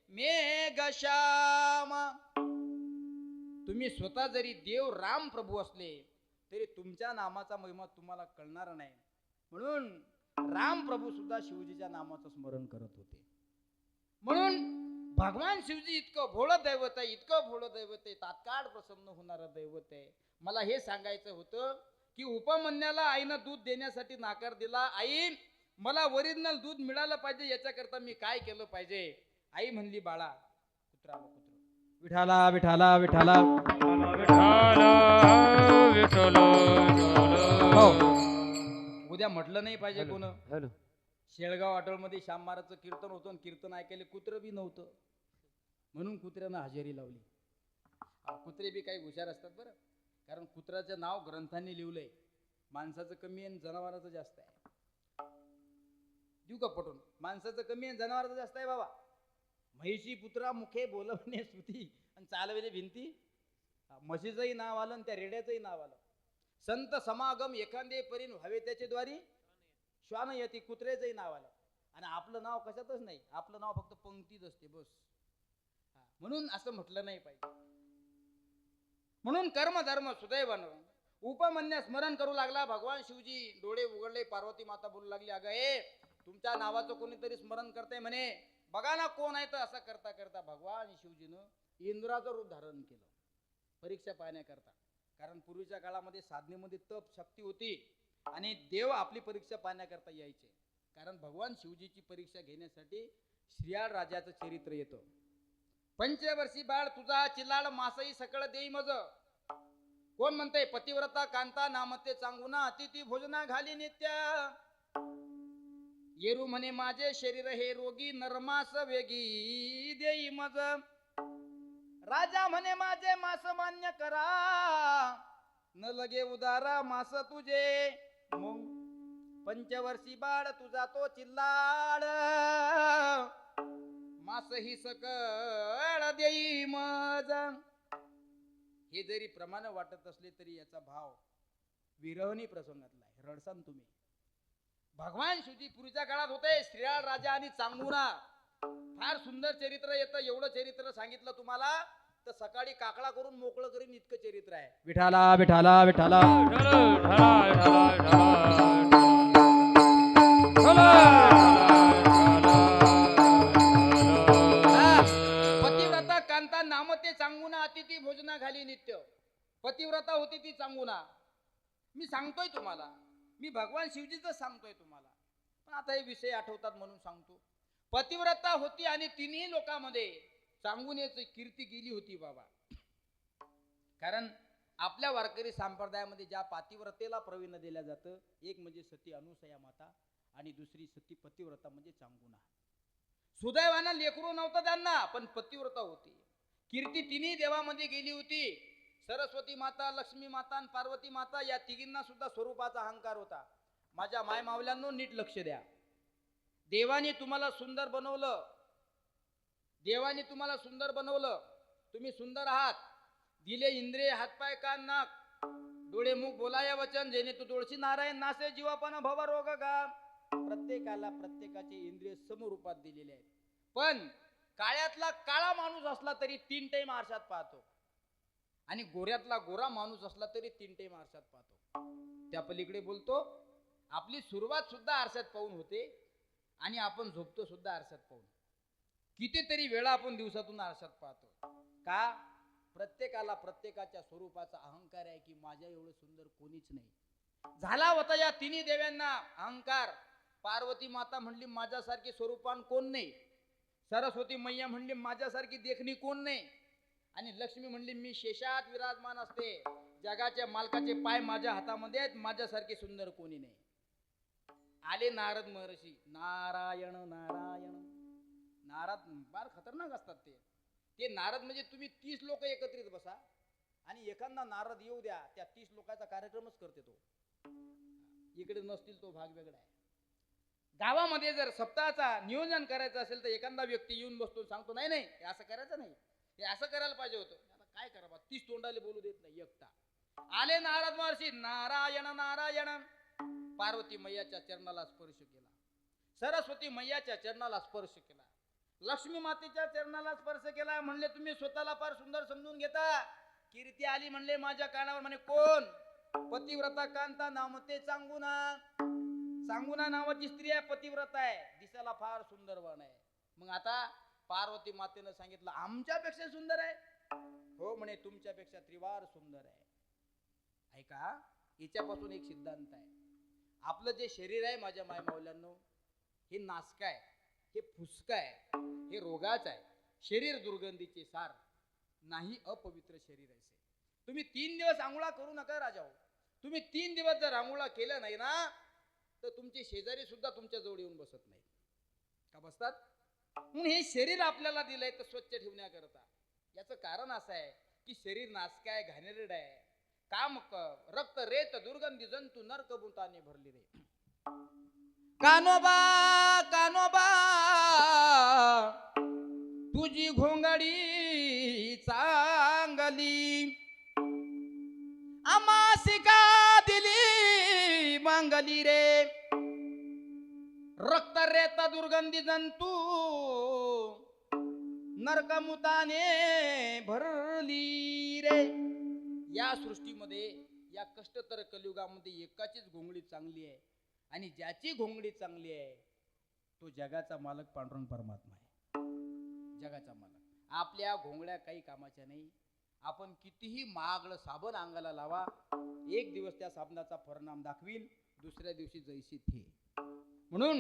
मेघश्याम. तुम्ही स्वतः जरी देव राम प्रभू असले तरी तुमच्या नामाचा महिमा तुम्हाला कळणार नाही. म्हणून राम प्रभू सुद्धा शिवजीच्या नामाचं स्मरण करत होते. म्हणून भगवान शिवजी इतकं भोळं दैवत आहे, इतकं भोळं दैवत आहे, तात्काळ प्रसन्न होणारं दैवत आहे. मला हे सांगायचं होतं की उपमन्याला आईनं दूध देण्यासाठी नाकार दिला. आई मला ओरिजिनल दूध मिळालं पाहिजे, याच्याकरता मी काय केलं पाहिजे? आई म्हणली बाळा कुत्रा कुत्र विठाला विठाला विठाला उद्या म्हटलं नाही पाहिजे कोण. शेळगाव आठवड्यामध्ये श्याम महाराजचं कीर्तन होतं, कीर्तन ऐकायला कुत्र बी नव्हतं, म्हणून कुत्र्यानं हजेरी लावली. कुत्रे बी काही हुशार असतात बरं, कारण कुत्र्याचं नाव ग्रंथांनी लिहिलंय. माणसाचं कमी आहे, जनावराचं जास्त आहे. देऊ का पटून? माणसाचं कमी आहे, जनावराचं जास्त आहे बाबा. म्हैशी पुत्रा मुखे बोलवणे सुती आणि चालवले भिंती. म्हशीचंही नाव आलं आणि त्या रेड्याचंही नाव आलं. संत समागम एखादे परीन व्हावे त्याचे द्वारी श्वान यती, कुत्र्याचंही नाव आलं. आणि आपलं नाव कशातच नाही, आपलं नाव फक्त पंक्तीत असते बस. म्हणून असं म्हटलं नाही पाहिजे. म्हणून कर्म धर्म सुदैवानं उपमन्या स्मरण करू लागला. भगवान शिवजी डोळे उघडले, पार्वती माता बोलू लागली, अगं हे तुमच्या नावाचं कोणीतरी स्मरण करते म्हणे, बघा ना कोण आहे. तर असं करता करता भगवान शिवजीनं इंद्राचं रूप धारण केलं परीक्षा पाहण्याकरता. कारण पूर्वीच्या काळामध्ये साधनेमध्ये तप शक्ती होती आणि देव आपली परीक्षा पाहण्याकरता यायचे. कारण भगवान शिवजीची परीक्षा घेण्यासाठी श्रीयाळ राजाचं चरित्र येतं. पंचवर्षी बाळ तुझा चिलाळ मासई सकळ देई मज. कोण म्हणते? पतिव्रता कांता नामते चांगुना अतिथी भोजना घाली नित्य. येरू म्हणे माझे शरीर हे रोगी नरमास वेगी देई मज. राजा म्हणे माझे मास मान्य करा न लगे उदारा मास तुझे. मग पंचवर्षी बाळ तुझा तो चिल्लाड असही सकळ देई मज. हे जरी प्रमाण वाटत असले तरी याचा भाव विरहणी प्रसंगातला आहे. रडसान तुम्ही. भगवान शिवजी पूर्वीच्या काळात होते श्रीराळ राजा आणि चांगुना. फार सुंदर चरित्र येतं. एवढं चरित्र सांगितलं तुम्हाला तर सकाळी काकडा करून मोकळं करीन इतकं चरित्र आहे. विठाला विठाला विठाला पतिव्रता कांता नाम ते चांगुना अतिथी भोजना घाली नित्य. पतिव्रता होती ती चांगुना. मी सांगतोय तुम्हाला, मी भगवान शिवजीच सांगतोय तुम्हाला, पण आता हे विषय आठवतात म्हणून सांगतो. पतिव्रता होती आणि तिन्ही लोकांमध्ये चांगुनेची कीर्ती गेली होती बाबा. कारण आपल्या वारकरी संप्रदायामध्ये ज्या पतिव्रतेला प्रवीण दिल्या जातं, एक म्हणजे सती अनुसया माता आणि दुसरी सती पतिव्रता म्हणजे चांगुना. सुदैवानं लेकरू नव्हतं त्यांना, पण पतिव्रता होती. कीर्ती तिन्ही देवामध्ये गेली होती. सरस्वती माता, लक्ष्मी माता आणि पार्वती माता या तिघींना सुद्धा स्वरूपाचा अहंकार होता. माझ्या माय मावल्यांनो नीट लक्ष द्या. देवाने तुम्हाला सुंदर बनवलं. देवाने तुम्हाला सुंदर बनवलं. तुम्ही सुंदर आहात. दिले इंद्रिय, हातपाय, कान, नाक, डोळे, मुख, बोलाया वचन, जेणे तू तुळशी नारायण नासे जीवापन भव रोग गा. प्रत्येकाला प्रत्येकाचे इंद्रिय समरूपात दिलेले आहेत. पण काळ्यातला काळा माणूस असला तरी 3 टाइम आरशात पाहतो आणि गोऱ्यातला गोरा माणूस असला तरी 3 टाइम आरशात पाहतो. त्या पलीकडे बोलतो आपली सुरुवात सुद्धा आरशात पाहून होते आणि आपण झोपतो सुद्धा आरशात पाहून. कितीतरी वेळा आपण दिवसातून आरशात पाहतो. का? प्रत्येकाला प्रत्येकाच्या स्वरूपाचा अहंकार आहे की माझ्या एवढं सुंदर कोणीच नाही. झाला होता या तिन्ही देव्यांना अहंकार. पार्वती माता म्हणली माझ्यासारखी स्वरूपान कोण नाही. सरस्वती मैया म्हणली माझ्यासारखी देखणी कोण नाही. आणि लक्ष्मी म्हणली मी शेषात विराजमान असते. जगाच्या मालकाचे पाय माझ्या हातामध्ये आहेत. माझ्यासारखे सुंदर कोणी नाही. आले नारद महर्षी. नारायण नारायण. नारद फार खतरनाक असतात ते नारद म्हणजे तुम्ही 30 लोक एकत्रित बसा आणि एखादा नारद येऊ द्या, त्या 30 लोकांचा कार्यक्रमच करते तो. इकडे नसतील तो भाग वेगळा आहे. गावामध्ये जर सप्ताहाचा नियोजन करायचं असेल तर एखादा व्यक्ती येऊन बसतो, सांगतो नाही नाही हे असं करायचं नाही, हे असं करायला पाहिजे होतं. आता काय करावं, 30 तोंडाले बोलू देत नाही एकटा. आले नारद महर्षी. नारायण नारायण. पार्वती मैयाच्या चरणाला स्पर्श केला. सरस्वती मैयाच्या चरणाला स्पर्श केला. लक्ष्मी मातेच्या चरणाला स्पर्श केला. म्हणले तुम्ही स्वतःला फार सुंदर समजून घेता. कीर्ती आली म्हणले माझ्या कानावर. म्हणे कोण? पतिव्रता कांता नाम ते चांगुना. चांगुना नावाची स्त्री आहे, पतिव्रता आहे, दिसायला फार सुंदर वन आहे. मग आता पार्वती मातेनं सांगितलं आमच्यापेक्षा सुंदर आहे. हो म्हणे तुमच्यापेक्षा त्रिवार सुंदर आहे. ऐका, याच्यापासून एक सिद्धांत आहे. आपलं जे शरीर आहे माझ्या माय मावल्यांनो, हे नासक आहे, हे फुसक आहे, हे रोगाच आहे. शरीर दुर्गंधीचे सार नाही, अपवित्र शरीर आहे. तुम्ही 3 दिवस आंघोळा करू नका राजा हो. तुम्ही 3 दिवस जर आंघोळा केला नाही ना तर तुमचे शेजारी सुद्धा तुमच्या जवळ येऊन बसत नाही. का बसतात? म्हणून हे शरीर आपल्याला दिलंय तर स्वच्छ ठेवण्याकरता. याचं कारण असं आहे की शरीर नासक आहे, घाणेरड आहे. काम रक्त रेत दुर्गंधी जंतू नरक बुताने भरली रे. कानोबा कानोबा तुझी घोंगडी चांगली, अमासिका दिली मंगली रे. रक्त रेत दुर्गंधी जंतू नरकमुताने भरली रे. या सृष्टीमध्ये, या कष्टतर कलियुगामध्ये एकाचीच घोंगडी चांगली आहे आणि ज्याची घोंगडी चांगली आहे तो जगाचा मालक पांडुरंग परमात्मा आहे. जगाचा मालक. आपल्या घोंगड्या काही कामाच्या नाही. आपण कितीही महागडं साबण अंगाला लावा, एक दिवस त्या साबणाचा परिणाम दाखवील, दुसऱ्या दिवशी जैसी थे. म्हणून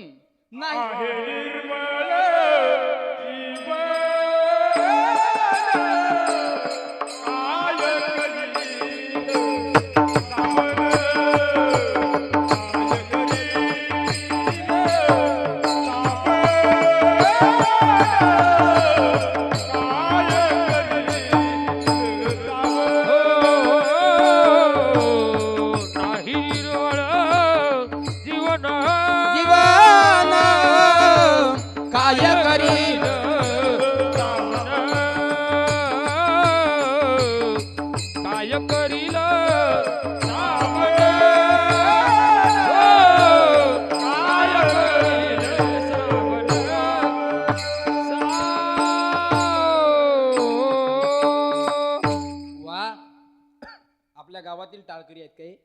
गावातील टाळकरी आहेत काही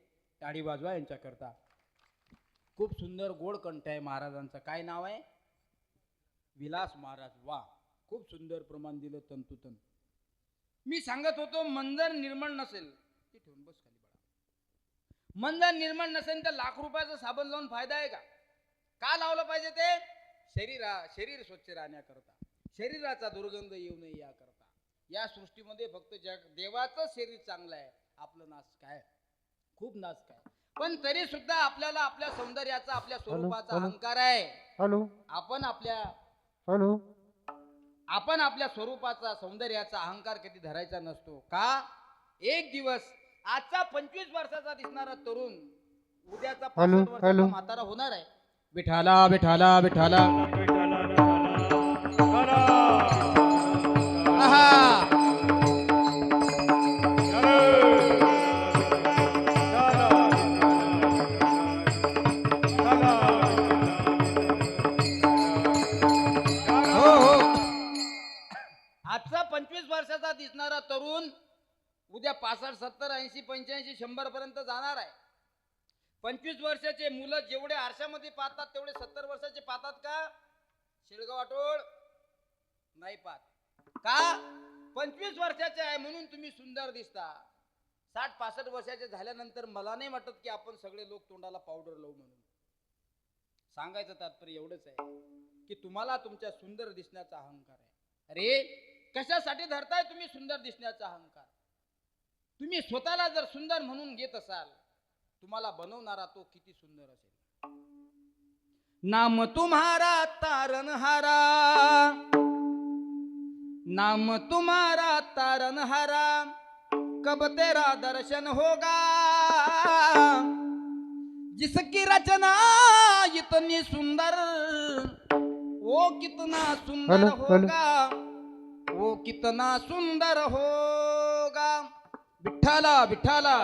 टाळी वाजवा यांच्याकरता. खूप सुंदर गोड कंठ आहे महाराजांचं. काय नाव आहे? विलास महाराज. वा, खूप सुंदर प्रमाण दिलं तंतुतन. मी सांगत होतो मंजन निर्मळ नसेल ते ठेवून बस खाली बडा. मंजन निर्मळ नसेल तर लाख रुपयाचं साबण लावून फायदा आहे का? का लावलं पाहिजे ते? शरीर स्वच्छ राहण्याकरता, शरीराचा दुर्गंध येऊ नये याकरता. या सृष्टीमध्ये फक्त देवाचं शरीर चांगलं आहे, आपलं नास काय, खूप नास काय. पण तरी सुद्धा आपल्याला आपल्या सौंदर्याचा, आपल्या स्वरूपाचा अहंकार आहे. आपण आपल्या स्वरूपाचा, सौंदर्याचा अहंकार कधी धरायचा नसतो. का? एक दिवस आजचा 25 वर्षाचा दिसणारा तरुण उद्याचा 65 वर्षाचा म्हातारा होणार आहे. विठाला विठाला विठाला. आजचा 25 वर्षाचा दिसणारा तरुण उद्या 65, 70, 80, 85, 100 पर्यंत जाणार आहे. 25 वर्षाचे मुलं जेवढे आरशामध्ये पाहतात तेवढे 70 वर्षाचे पाहतात का? शिळगाव वाटोळ नाही पाहत. का? 25 वर्षाचे आहे म्हणून तुम्ही सुंदर दिसता. 60-65 वर्षाचे झाल्यानंतर मला नाही वाटत की आपण सगळे लोक तोंडाला पावडर लावू म्हणून. सांगायचं तात्पर्य एवढंच आहे की तुम्हाला तुमच्या सुंदर दिसण्याचा अहंकार आहे. अरे कशासाठी धरताय तुम्ही सुंदर दिसण्याचा अहंकार? तुम्ही स्वतःला जर सुंदर म्हणून घेत असाल, तुम्हाला बनवणारा तो किती सुंदर असेल. नाम तुम्हारा तारनहारा, नाम तुम्हारा तारनहारा, कब तेरा दर्शन होगा, जिसकी रचना इतनी सुंदर, वो कितना सुंदर होगा, वो कितना सुंदर होगा. विठ्ठला विठ्ठला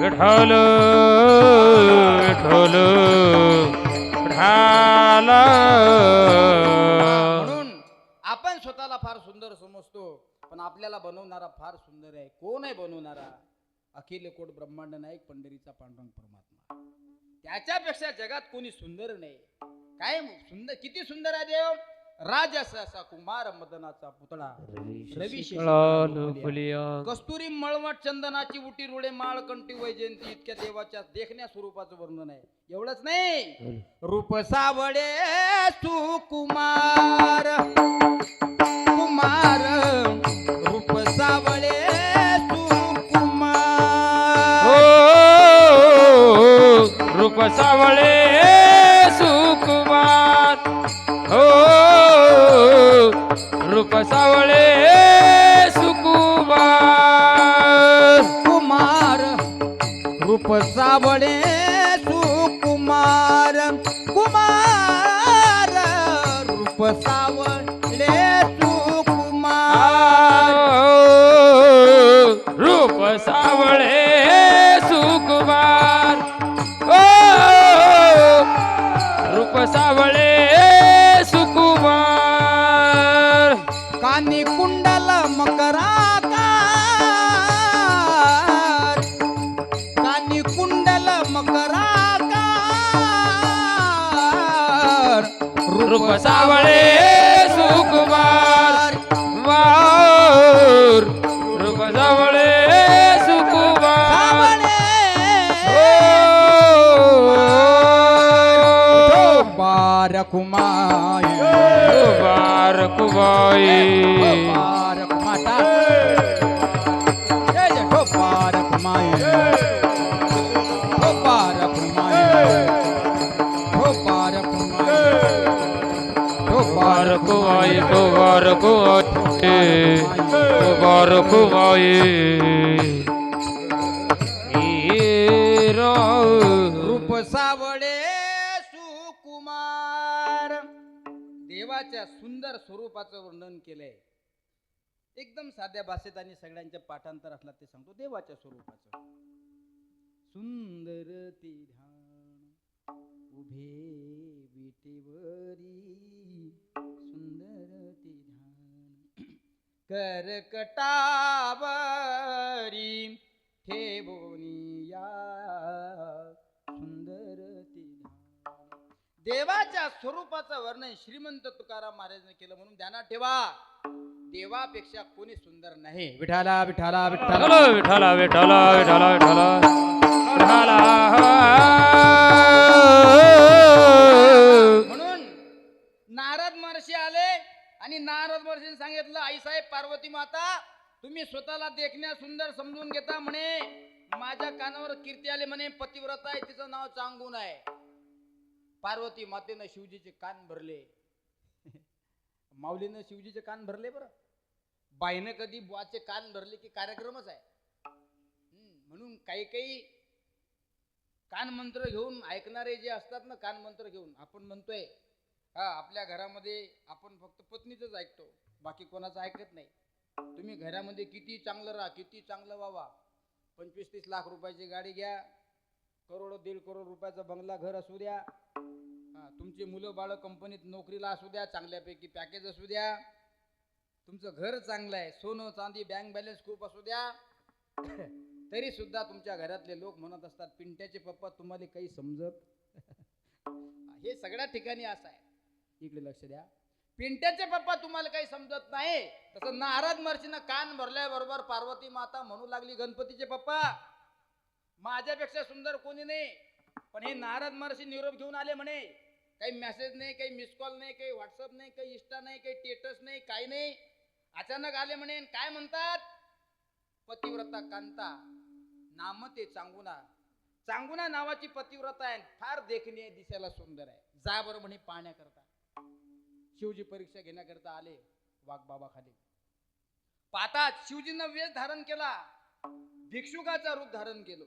विठ्ठल विठ्ठल विठ्ठल. म्हणून आपण स्वतःला फार सुंदर समजतो, पण आपल्याला बनवणारा फार सुंदर आहे. कोण आहे बनवणारा? अखिल कोट ब्रह्मांड नायक पंढरीचा पांडुरंग परमात्मा. त्याच्यापेक्षा जगात कोणी सुंदर नाही. काय सुंदर, किती सुंदर आहे देव. राजसा कुमार मदनाचा पुतळा, रवी कस्तुरी मळवट चंदनाची उटी रुडे माळ कंठी वैजयंती, इतक्या देवाच्या देखण्या स्वरूपाचं वर्णन आहे. एवढंच नाही, रूप सावळे सुकुमार कुमार, रूप सावळे सुकुमार, रूप सावळे सुकुमार, हो रूप सावळे सुकुमार. कुमार रूप सावळे सुकुमार, कुमार रूप सावळे सुकुमार, रूप सावळे सुकुमार, ओ रूप सावळे सुकुमार. कानी कुंडल मकराकार, कानी कुंडल मकराकार, रूप सावळे सुकुमार, वार रूप सावळे सुकुमार. बारकुमाई बारकुमाई बारकुमाटा जय जय बारकुमाई बारकुमाई बारकुमाई बारकुमाई. रूप सावळे सुकुमार. देवाच्या सुंदर स्वरूपाचं वर्णन केलंय एकदम साध्या भाषेत आणि सगळ्यांच्या पाठांतर असला ते सांगतो. देवाच्या स्वरूपाचं सुंदर ते ध्यान उभे विटेवरी, सुंदर ते ध्यान करकटावरी, ठेवोनिया सुंदर ती ध्यान. देवाच्या स्वरूपाचं वर्णन श्रीमंत तुकाराम महाराजांनी केलं म्हणून ध्यानात ठेवा देवापेक्षा कोणी सुंदर नाही. विठाला विठाला विठाला विठाला विठाला विठाला विठाला विठाला म्हणून नारद महर्षी आले आणि नारद महर्षीने सांगितलं आई साहेब पार्वती माता तुम्ही स्वतःला देखण्या सुंदर समजून घेता म्हणे माझ्या कानावर कीर्ती आले म्हणे पतिव्रता आहे तिचं नाव चांगून आहे. पार्वती मातेनं शिवजीचे कान भरले. माऊलीनं शिवजीचे कान भरले बरं. बाईनं कधी बुवाचे कान भरले की कार्यक्रमच आहे. म्हणून काही काही कान मंत्र घेऊन ऐकणारे जे असतात ना कान मंत्र घेऊन आपण म्हणतोय हा आपल्या घरामध्ये आपण फक्त पत्नीचंच ऐकतो बाकी कोणाचं ऐकत नाही. तुम्ही घरामध्ये किती चांगलं राहा किती चांगलं व्हावा 25-30 लाख रुपयाची गाडी घ्या करोड 1.5 करोड रुपयाचा बंगला घर असू द्या तुमची मुलं बाळ कंपनीत नोकरीला असू द्या चांगल्यापैकी पॅकेज असू द्या तुमचं घर चांगलं आहे सोनं चांदी बँक बॅलन्स खूप असू द्या तरी सुद्धा तुमच्या घरातले लोक म्हणत असतात पिंट्याचे पप्पा तुम्हाला काही समजत हे सगळ्या ठिकाणी असं आहे. इकडे लक्ष द्या. पिंट्याचे पप्पा तुम्हाला काही समजत नाही तसं नारद महर्षीनं कान भरल्याबरोबर पार्वती माता म्हणू लागली गणपतीचे पप्पा माझ्यापेक्षा सुंदर कोणी नाही. पण हे नारद महर्षी निरोप घेऊन आले म्हणे काही मेसेज नाही काही मिस कॉल नाही काही व्हॉट्सअप नाही काही इंस्टा नाही काही स्टेटस नाही काही नाही अचानक आले म्हणे काय म्हणतात पतिव्रता कांता नाम ते चांगुना चांगुना नावाची पतिव्रता आहे फार देखणी आहे दिसायला सुंदर आहे जा बरं म्हणे पाहण्याकरता. शिवजी परीक्षा घेण्याकरता आले वाघ बाबा खाली पाहतात शिवजींना वेश धारण केला भिक्षुकाचा रूप धारण केलं.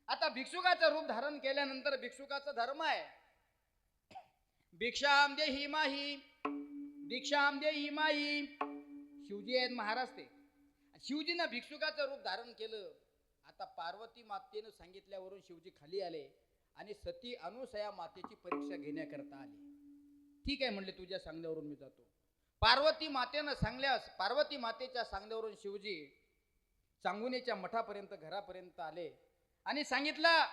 आता भिक्षुकाचं रूप धारण केल्यानंतर भिक्षुकाचा धर्म आहे भिक्षाम देही माही भिक्षाम देही माही. शिवजी आहेत महाराज ते शिवजीनं भिक्षुकाचं रूप धारण केलं. आता पार्वती मातेनं सांगितल्यावरून शिवजी खाली आले आणि सती अनुसया मातेची परीक्षा घेण्याकरता आले. ठीक आहे म्हणले तुझ्या सांगण्यावरून मी जातो. पार्वती मातेनं सांगल्यास पार्वती मातेच्या सांगण्यावरून शिवजी चांगुनेच्या मठापर्यंत घरापर्यंत आले आणि सांगितलं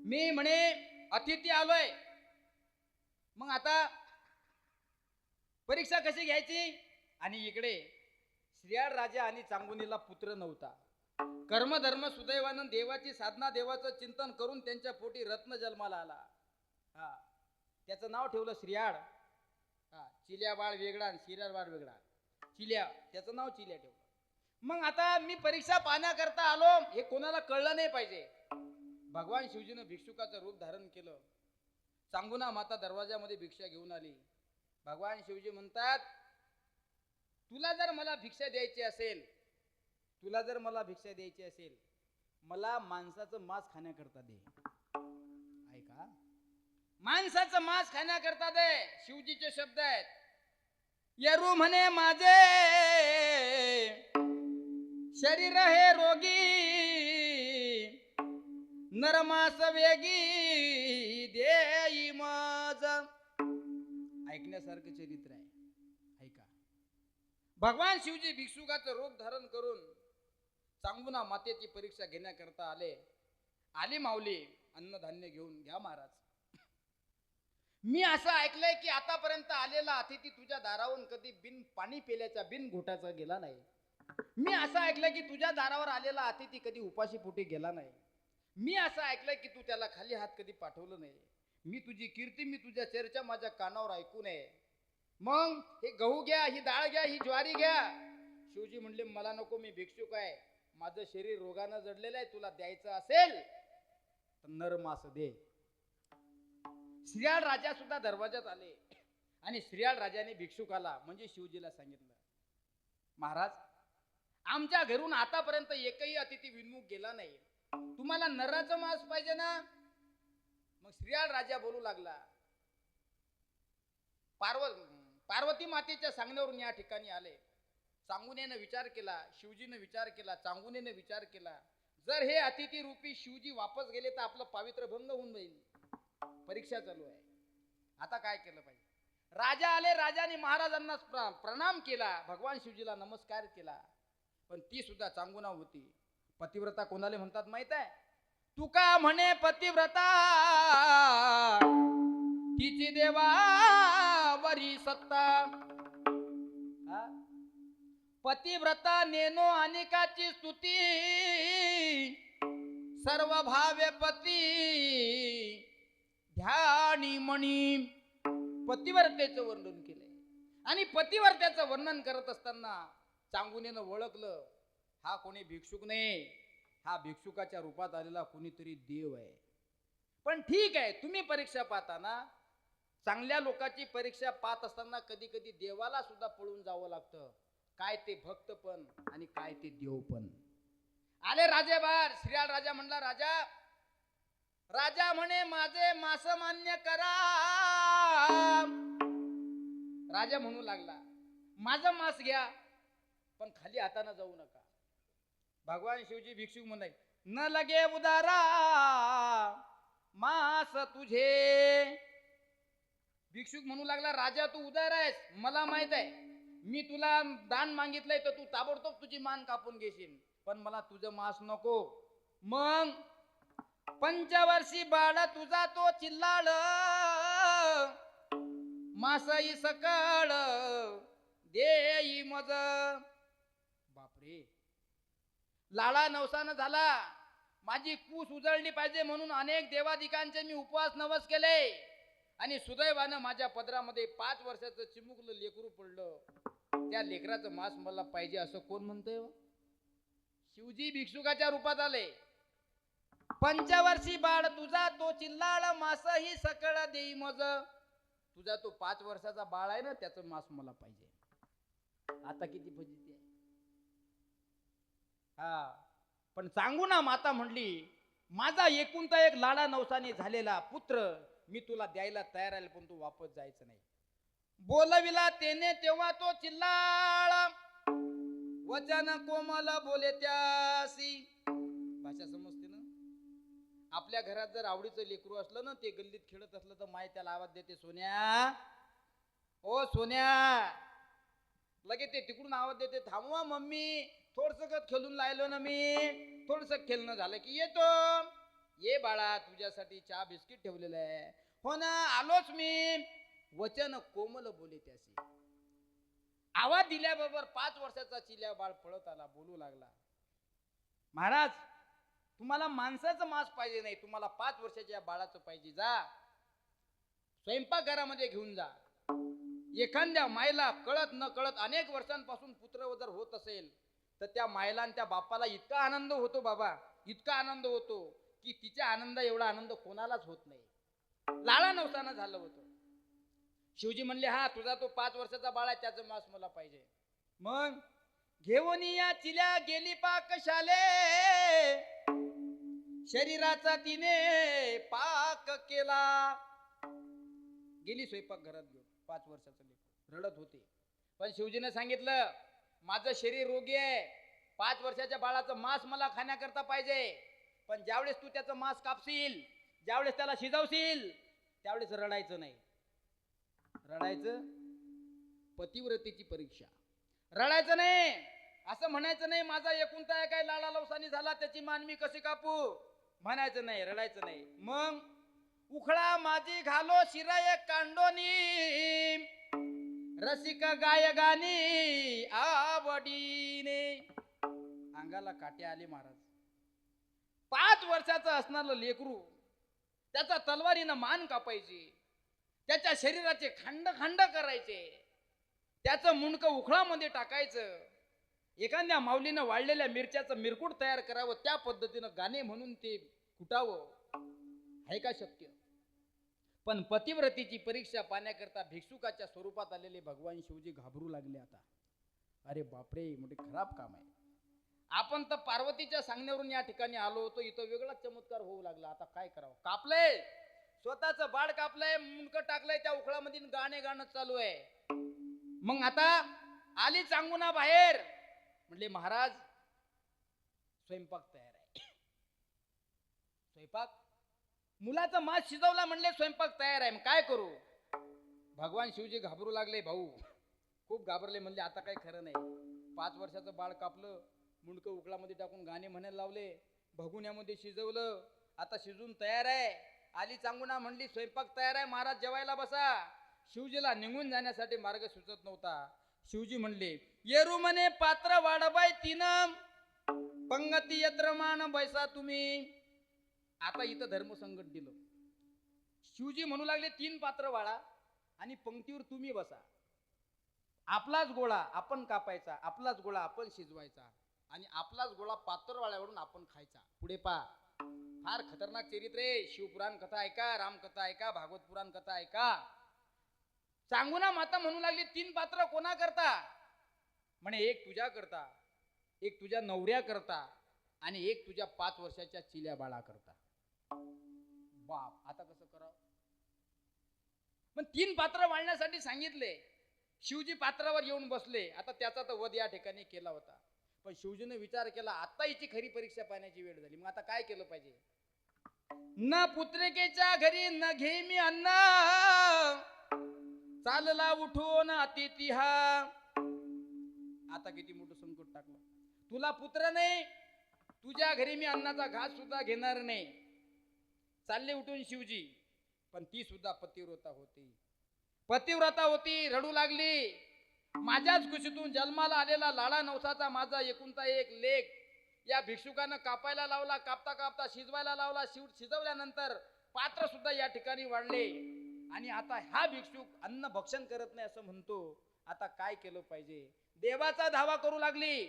मी म्हणे अतिथी आलोय मग आता परीक्षा कशी घ्यायची. आणि इकडे श्रीयाळ राजा आणि चांगुनीला पुत्र नव्हता. कर्मधर्म सुदैवानं देवाची साधना देवाचं चिंतन करून त्यांच्या पोटी रत्न जन्माला आला. त्याचं नाव ठेवलं श्रीयाळ. चिल्या बाळ वेगळा आणि श्रीयाळ बाळ वेगळा. चिल्या त्याचं नाव चिल्या ठेवलं. मग आता मी परीक्षा पाहण्याकरता आलो हे कोणाला कळलं नाही पाहिजे. भगवान शिवजीनं भिक्षुकाचं रूप धारण केलं. चांगुना माता दरवाजामध्ये भिक्षा घेऊन आली. भगवान शिवजी म्हणतात तुला जर मला भिक्षा द्यायची असेल मला माणसाचं मांस खाण्याकरता दे. ऐका माणसाचं मांस खाण्याकरता दे. शिवजीचे शब्द आहेत येरू म्हणे माझे शरीर हे रोगी नरमास वेगी देई मज. ऐकण्यासारखं चरित्र आहे. ऐका भगवान शिवजी भिक्षुकाचं रूप धारण करून चांगुना मातेची परीक्षा घेण्याकरता आले माऊली अन्नधान्य घेऊन घ्या महाराज. मी असं ऐकलंय की आतापर्यंत आलेला अतिथी तुझ्या दारावरून कधी बिन पाणी पेल्याचा बिन घोटाचा गेला नाही. मी असं ऐकलंय की तुझ्या दारावर आलेला अतिथी कधी उपाशी पोटी गेला नाही. मी असं ऐकलंय की तू त्याला खाली हात कधी पाठवलं नाही. मी तुझी कीर्ती मी तुझ्या चर्चा माझ्या कानावर ऐकू नये. मग हे गहू घ्या ही डाळ घ्या ही ज्वारी घ्या. शिवजी म्हणले मला नको मी भिक्षुक आहे माझं शरीर रोगानं जडलेलं आहे तुला द्यायचं असेल तर नरमास दे. श्रीयाळ राजा सुद्धा दरवाजात आले आणि श्रीयाळ राजाने भिक्षुकाला म्हणजे शिवजीला सांगितलं महाराज आमच्या घरून आतापर्यंत एकही अतिथी विनमुख गेला नाही. तुम्हाला नराचं मांस पाहिजे ना. मग श्रीयाळ राजा बोलू लागला पार्वती मातेच्या सांगण्यावरून या ठिकाणी आले. चांगुनेनं विचार केला शिवजीनं विचार केला चांगुनेनं विचार केला जर हे अतिथी रूपी शिवजी वापस गेले तर आपलं पावित्र्य भंग होऊन जाईल. परीक्षा चालू आहे. आता काय केलं पाहिजे. राजा आले राजाने महाराजांना प्रणाम केला भगवान शिवजीला नमस्कार केला. पण ती सुद्धा चांगुना होती. पतिव्रता कोणाला म्हणतात माहित आहे? तुका म्हणे पतिव्रता तिची देवावरी सत्ता. हा? पतिव्रता नेनो अनेकाची स्तुती, सर्व भावे पती ध्यानी मणी. पतिव्रतेचं वर्णन केलंय. आणि पतिव्रतेचं वर्णन करत असताना चांगुनेनं ओळखलं, हा कोणी भिक्षुक नाही, हा भिक्षुकाच्या रूपात आलेला कोणीतरी देव आहे. पण ठीक आहे, तुम्ही परीक्षा पाहताना, चांगल्या लोकांची परीक्षा पाहत असताना कधी कधी देवाला सुद्धा पळून जावं लागतं. काय ते भक्त पण आणि काय ते देव पण. आले राजे बाहेर. श्रीयाळ राजा म्हणला, राजा राजा म्हणे माझे मास मान्य करा. राजा म्हणू लागला, माझं मास घ्या पण खाली हाताने जाऊ नका. भगवान शिवजी भिक्षुक म्हणाय, न लगे उदारा मास तुझे. भिक्षुक म्हणू लागला, राजा तू उदार आहेस, मला माहित आहे. मी तुला दान मागितलंय तर तू ताबडतोब तुझी मान कापून घेशील, पण मला तुझं मास नको. मग पंचवर्षी बाळ तुझा तो चिल्लाळ, मासई सकळ देई मज. बापरे, लाडा नवसान झाला. माझी कूस उजळली पाहिजे म्हणून अनेक देवादिकांचे मी उपवास नवस केले. आणि सुदैवानं माझ्या पदरामध्ये 5 वर्षाचं चिमुकलं लेकरू पडलं. त्या लेकराचं मांस मला पाहिजे असं कोण म्हणतंय? शिवजी भिक्षुकाच्या रूपात आले. पंचवर्षी बाळ तुझा तो चिल्लाळ, मासही सकळ देई मज. तुझा तो 5 वर्षाचा बाळ आहे ना, त्याचं मांस मला पाहिजे. आता किती फजिती आहे. हा, पण चांगुना माता म्हणली, माझा एकुलता एक लाडा नवसाने झालेला पुत्र मी तुला द्यायला तयार आहे, पण तू वापस जायचं नाही. बोलविला तेने तेव्हा तो चिल्लाळ, वचन कोमल बोले त्यासी. भाषा समजते ना? आपल्या घरात जर आवडीचं लेकरू असलं ना, ते गल्लीत खेळत असलं तर माय त्याला आवाज देते, सोन्या, ओ सोन्या. लगेच ते तिकडून आवाज देते, थांबवा मम्मी, थोडसं खेळून लायलो ना मी. थोडस खेळणं झालं की येतो. ये बाळा, तुझ्यासाठी चहा बिस्किट ठेवलेलं आहे. हो ना, आलोच मी. वचन कोमल बोले त्याशी. आवाज दिल्याबरोबर 5 वर्षाचा चिल्या बाळ पळत आला, बोलू लागला, महाराज तुम्हाला माणसाचं मांस पाहिजे नाही, तुम्हाला 5 वर्षाच्या बाळाचं पाहिजे. जा स्वयंपाकघरामध्ये घेऊन जा. एखाद्या मायला कळत न कळत अनेक वर्षांपासून पुत्र जर होत असेल तर त्या मायला आणि त्या बापाला इतका आनंद होतो बाबा, इतका आनंद होतो की तिच्या आनंद एवढा आनंद कोणालाच होत नाही. लाळा नवसानं झालं होतं. शिवजी म्हणले, हा तुझा तो 5 वर्षाचा बाळ आहे, त्याचं मांस मला पाहिजे. मग घेऊन या चिल्या गेली पाकशाले, शरीराचा तिने पाक केला. गेली स्वयंपाक घरात घेऊन. 5 वर्षाचं लेकरू रडत होते. पण शिवजीने सांगितलं, माझं शरीर रोगी आहे, 5 वर्षाच्या बाळाचं मांस मला खाण्याकरता पाहिजे. पण ज्यावेळेस तू त्याचं मांस कापशील, ज्यावेळेस त्याला शिजवशील, त्यावेळेस रडायचं नाही. रडायचं पतिव्रतेची परीक्षा. रडायचं नाही, असं म्हणायचं नाही माझा एकुलता एक काय लाडा लवसानी झाला, त्याची मान मी कशी कापू, म्हणायचं नाही, रडायचं नाही. मग उखळा माझी घालो शिराय कांडोनी, रसिक गायगानी आवडीने. अंगाला काटे आले महाराज. 5 वर्षाचं असणारं लेकरू, त्याचा तलवारीनं मान कापायची, त्याच्या शरीराचे खंड खंड करायचे, त्याचं मुंडकं उखळामध्ये टाकायचं, एखाद्या माऊलीनं वाळलेल्या मिरच्याचं मिरकूट तयार करावं, त्या पद्धतीनं गाणे म्हणून ते कुटावं. आहे का शक्य? पण पतिव्रतेची परीक्षा पाहण्याकरता भिक्षुकाच्या स्वरूपात आलेले भगवान शिवजी घाबरू लागले. आता अरे बापरे, मोठे खराब काम आहे. आपण तर पार्वतीच्या सांगण्यावरून या ठिकाणी आलो होतो, इथं वेगळाच चमत्कार होऊ लागला. आता काय करावं? कापलंय, स्वतःचं बाळ कापलंय, मुंडकं टाकलंय त्या उखळामध्ये, गाणे गाणं चालू आहे. मग आता आली चांगुना बाहेर. म्हणले, महाराज स्वयंपाक तयार आहे. स्वयंपाक, मुलाचा मांस शिजवला, म्हणले स्वयंपाक तयार आहे. मग काय करू? भगवान शिवजी घाबरू लागले. भाऊ खूप घाबरले. म्हणले आता काही खरं नाही. 5 वर्षाचं बाळ कापलं, मुंडकं उकळामध्ये टाकून गाणे म्हणायला लावले, भगुन्यामध्ये शिजवलं, आता शिजून तयार आहे. आली चांगुना म्हणली स्वयंपाक तयार आहे, महाराज जेवायला बसा. शिवजीला निघून जाण्यासाठी मार्ग सुचत नव्हता. शिवजी म्हणले, येरू म्हणे पात्र वाढबाय तीन, पंगती यत्रमान बैसा तुम्ही. आता इथं धर्मसंकट दिलं. शिवजी म्हणू लागले 3 पात्र वाढा आणि पंक्तीवर तुम्ही बसा. आपलाच गोळा आपण कापायचा, आपलाच गोळा आपण शिजवायचा आणि आपलाच गोळा पात्रवाळ्यावरून आपण खायचा. पुढे पा. फार खतरनाक चरित्र आहे. शिवपुराण कथा ऐका, रामकथा ऐका, भागवत पुराण कथा ऐका. चांगुना माता म्हणू लागली 3 पात्र कोणा करता? म्हणे एक तुझ्या करता, एक तुझ्या नवऱ्या करता आणि एक तुझ्या 5 वर्षाच्या चिल्या बाळा करता. बाप, आता कसं करावं? पण 3 पात्र वाळण्यासाठी सांगितले. शिवजी पात्रावर येऊन बसले. आता त्याचा तर वध या ठिकाणी केला होता. पण शिवजीने विचार केला, आता हिची खरी परीक्षा पाहण्याची वेळ झाली. मग आता काय केलं पाहिजे? न पुत्रिकेच्या घरी न घे मी अन्न, चालला उठून अतिथी हा. आता किती मोठं संकट टाकलं. तुला पुत्र नाही, तुझ्या घरी मी अन्नाचा घास सुद्धा घेणार नाही. चालले उठून शिवजी. पण ती सुद्धा पतिव्रता होती. पतिव्रता होती, रडू लागली. माझ्याच कुशीतून जन्माला आलेला लाडा नवसाचा माझा एकुलता एक लेक या भिक्षुकानं कापायला लावला, कापता कापता शिजवायला लावला. शिजवल्यानंतर पात्र सुद्धा या ठिकाणी वाढले आणि आता हा भिक्षुक अन्न भक्षण करत नाही असं म्हणतो. आता काय केलं पाहिजे? देवाचा धावा करू लागली.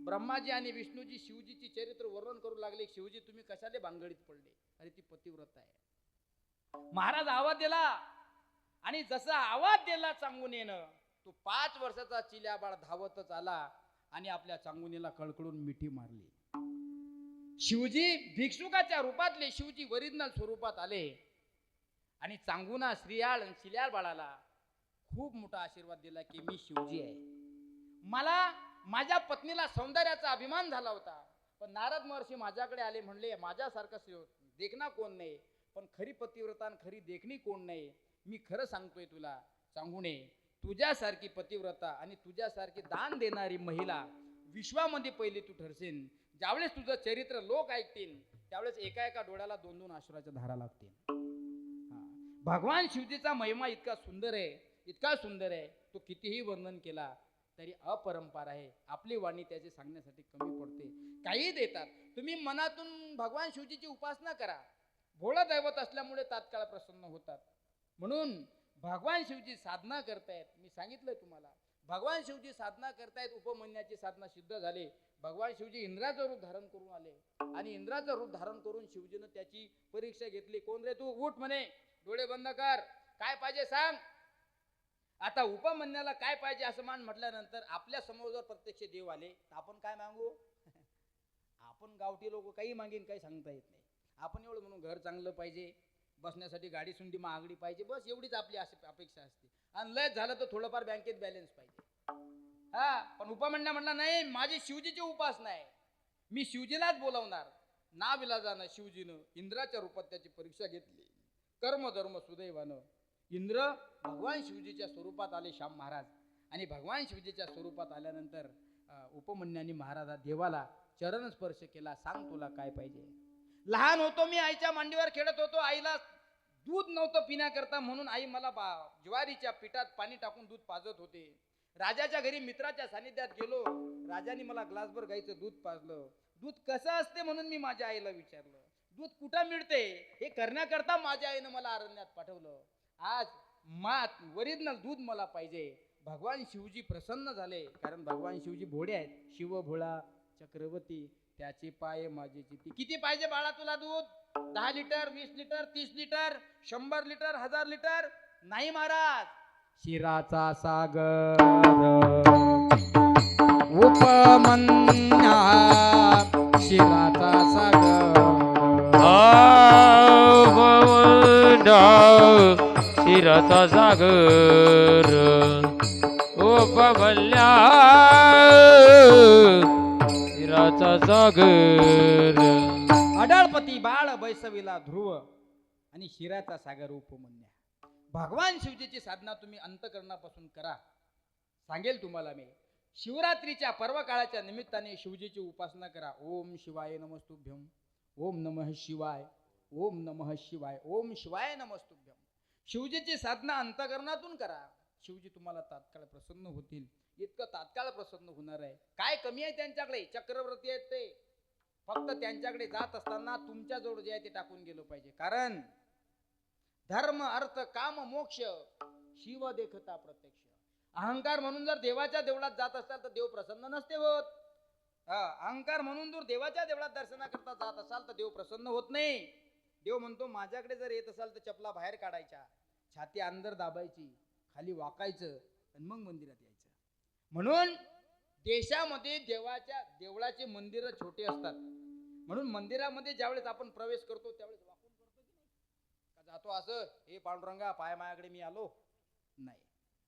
ब्रह्माजी आणि विष्णूजी शिवजीची चरित्र वर्णन करू लागले. शिवजी तुम्ही कशाले भानगडीत पडले? अरे ती पतिव्रता आहे. महाराज आवाज दिला आणि जसा आवाज दिला चांगुनेनं, तो 5 वर्षाचा चिल्या बाळ धावतच आला आणि आपल्या चांगुनेला कळकळून मिठी मारली. शिवजी भिक्षुकाच्या रूपातले शिवजी ओरिजिनल स्वरूपात आले आणि चांगुना श्रीयाळ आणि चिल्याळ बाळाला खूप मोठा आशीर्वाद दिला की मी शिवजी आहे. मला माझ्या पत्नीला सौंदर्याचा अभिमान झाला होता, पण नारद महर्षी माझ्याकडे आले, म्हणले माझ्यासारखं देखना कोण नाही, पण खरी पतिव्रता आणि खरी देखणी कोण नाही. मी खरं सांगतोय तुला चांगुने, तुझ्यासारखी पतिव्रता आणि तुझ्यासारखी दान देणारी महिला विश्वामध्ये पहिली तू ठरशील. ज्यावेळेस तुझं चरित्र लोक ऐकतील त्यावेळेस एका एका डोळ्याला 2-2 अश्रूच्या धारा लागतील. भगवान शिवजीचा महिमा इतका सुंदर आहे, इतका सुंदर आहे, तो कितीही वर्णन केला तरी अपरंपार आहे. आपली वाणी त्याचे सांगण्यासाठी कमी पडते. काही देतात. तुम्ही मनातून भगवान शिवजीची उपासना करा. भोळं दैवत असल्यामुळे तात्काळ प्रसन्न होतात. म्हणून भगवान शिवजी साधना करतायत. मी सांगितलंय तुम्हाला, भगवान शिवजी साधना करतायत. उपमन्याची साधना सिद्ध झाली. भगवान शिवजी इंद्राचं रूप धारण करून आले आणि इंद्राचं रूप धारण करून शिवजीनं त्याची परीक्षा घेतली. कोण रे तू? उठ म्हणे, डोळे बंद कर, काय पाहिजे सांग. आता उपमन्याला काय पाहिजे असं मान म्हटल्यानंतर आपल्या समोर जर प्रत्यक्ष देव आले तर आपण काय मागू? आपण गावठी लोक काही मागेन, काही सांगता येत नाही. आपण एवढं म्हणून घर चांगलं पाहिजे, बसण्यासाठी गाडी सुंडी महागडी पाहिजे, बस एवढीच आपली अपेक्षा असते. आणि लय झालं तर थोडंफार बँकेत बॅलन्स पाहिजे. पण उपमन्या म्हणला नाही, माझी शिवजीची उपासना आहे, मी शिवजीलाच बोलावणार. नाविलाजानं शिवजीनं इंद्राच्या रूपात त्याची परीक्षा घेतली. कर्म धर्म सुदैवानं इंद्र भगवान शिवजीच्या स्वरूपात आले श्याम महाराज. आणि भगवान शिवजीच्या स्वरूपात आल्यानंतर उपमन्यानी महाराजा देवाला चरण स्पर्श केला. सांग तुला काय पाहिजे? लहान होतो मी, आईच्या मांडीवर खेळत होतो. आईला दूध नव्हतं पिण्याकरता, म्हणून आई मला ज्वारीच्या पिठात पाणी टाकून दूध पाजत होते. राजाच्या घरी मित्राच्या सानिध्यात गेलो, राजाने मला ग्लासभर गाईचं दूध पाजलं. दूध कसं असते म्हणून मी माझ्या आईला विचारलं. दूध कुठं मिळते हे करण्याकरता माझ्या आईनं मला अरण्यात पाठवलं. आज ओरिजिनल दूध मला पाहिजे. भगवान शिवजी प्रसन्न झाले, कारण भगवान शिवजी भोळे आहेत. शिव भोळा चक्रवर्ती, त्याचे पाय माझे चित्ती. किती पाहिजे बाळा तुला दूध? 10 litre, 20 litre, 30 litre, 100 litre, 1000 litre? नाही महाराज, शिराचा सागर उपमन्या, शिराचा सागर शिराचा सागर उपमन्या, शिराचा सागर. अडाळपती बाळ बैसविला ध्रुव आणि शिराचा सागर उपमन्या. भगवान शिवजीची साधना तुम्ही अंतकरणापासून करा. सांगेल तुम्हाला मी, शिवरात्रीच्या पर्व काळाच्या निमित्ताने शिवजीची उपासना करा. ओम शिवाय नमस्तुभ्यम, ओम नमः शिवाय, ओम नमः शिवाय, ओम शिवाय नमस्तुभ्यम. शिवजीची साधना अंतकरणातून करा. शिवजी तुम्हाला तात्काळ प्रसन्न होतील. इतकं तात्काळ प्रसन्न होणार आहे. काय कमी आहे त्यांच्याकडे? चक्रवर्ती आहेत ते. फक्त त्यांच्याकडे जात असताना तुमच्या जोड जे आहे ते टाकून गेलं पाहिजे. कारण धर्म अर्थ काम मोक्ष शिव देखता प्रत्यक्ष. अहंकार म्हणून जर देवाच्या देवळात जात असाल तर देव प्रसन्न नसते होत. अहंकार म्हणून जर देवाच्या देवळात दर्शनाकरता जात असाल तर देव प्रसन्न होत नाही. देव म्हणतो माझ्याकडे जर येत असाल तर चपला बाहेर काढायच्या, छाती अंदर दाबायची, खाली वाकायचं आणि मग मंदिरात यायचं. म्हणून देशामध्ये देवळाचे मंदिर छोटे असतात. म्हणून मंदिरामध्ये ज्यावेळेस आपण प्रवेश करतो त्यावेळेस वाकून करतो की नाही का? जातो असं, हे पांडुरंगा पाय माझ्याकडे मी आलो नाही.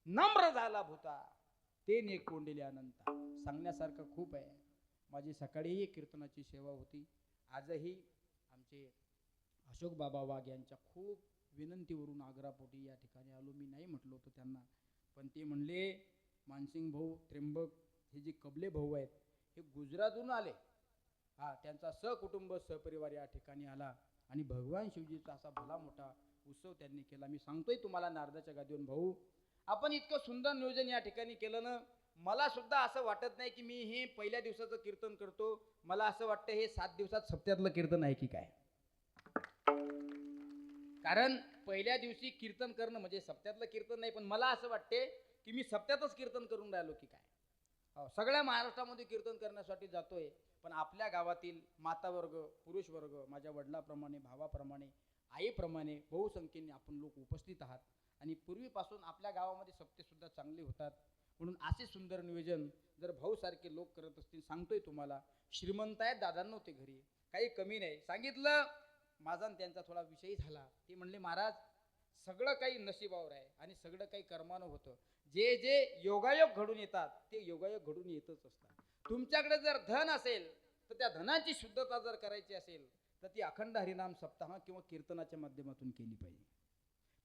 नम्र झाला भूता ते नेक कोंडिले अनंता. सांगण्यासारखं खूप आहे. माझी सकाळीही कीर्तनाची सेवा होती. आजही आमचे अशोक बाबा वाघ यांच्या खूप विनंतीवरून आग्रापोटी या ठिकाणी आलो. मी नाही म्हटलो होतो त्यांना, पण ते म्हणले मानसिंग भाऊ, त्र्यंबक हे जे कबले भाऊ आहेत हे गुजरातहून आले. त्यांचा सहकुटुंब सहपरिवार या ठिकाणी आला आणि भगवान शिवजीचा असा भला मोठा उत्सव त्यांनी केला. मी सांगतोय तुम्हाला नारदाच्या गादीवरून, भाऊ आपण इतकं सुंदर नियोजन या ठिकाणी केलं ना. मला सुद्धा असं वाटत नाही की मी हे पहिल्या दिवसाचं कीर्तन करतो. मला असं वाटतं हे 7 दिवसात सप्त्यातलं कीर्तन आहे की काय. कारण पहिल्या दिवशी कीर्तन करणं म्हणजे सप्त्यातलं कीर्तन नाही, पण मला असं वाटते की मी सप्त्यातच कीर्तन करून राहिलो की काय. सगळ्या महाराष्ट्रामध्ये कीर्तन करण्यासाठी जातोय, पण आपल्या गावातील माता वर्ग, पुरुष वर्ग, माझ्या वडिलाप्रमाणे, भावाप्रमाणे, आईप्रमाणे बहुसंख्येने आपण लोक उपस्थित आहात. आणि पूर्वीपासून आपल्या गावामध्ये सप्ते सुद्धा चांगले होतात. म्हणून असे सुंदर नियोजन जर भाऊ सारखे लोक करत असतील, सांगतोय तुम्हाला श्रीमंत आहेत दादा नव्हते घरी, काही कमी नाही. सांगितलं माझा आणि त्यांचा थोडा विषय झाला. ते म्हणले महाराज सगळं काही नशिबावर आहे आणि सगळं काही कर्मानं होतं. जे जे योगायोग घडून येतात ते योगायोग घडून येतच असतात. तुमच्याकडे जर धन असेल तर त्या धनाची शुद्धता जर करायची असेल तर ती अखंड हरिनाम सप्ताह किंवा कीर्तनाच्या माध्यमातून केली पाहिजे.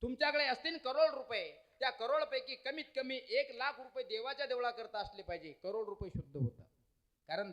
तुमच्याकडे असतील करोड रुपये, त्या करोडपैकी कमीत कमी 1 लाख रुपये देवाच्या देवळा करता असले पाहिजे. करोड रुपये शुद्ध होतात. कारण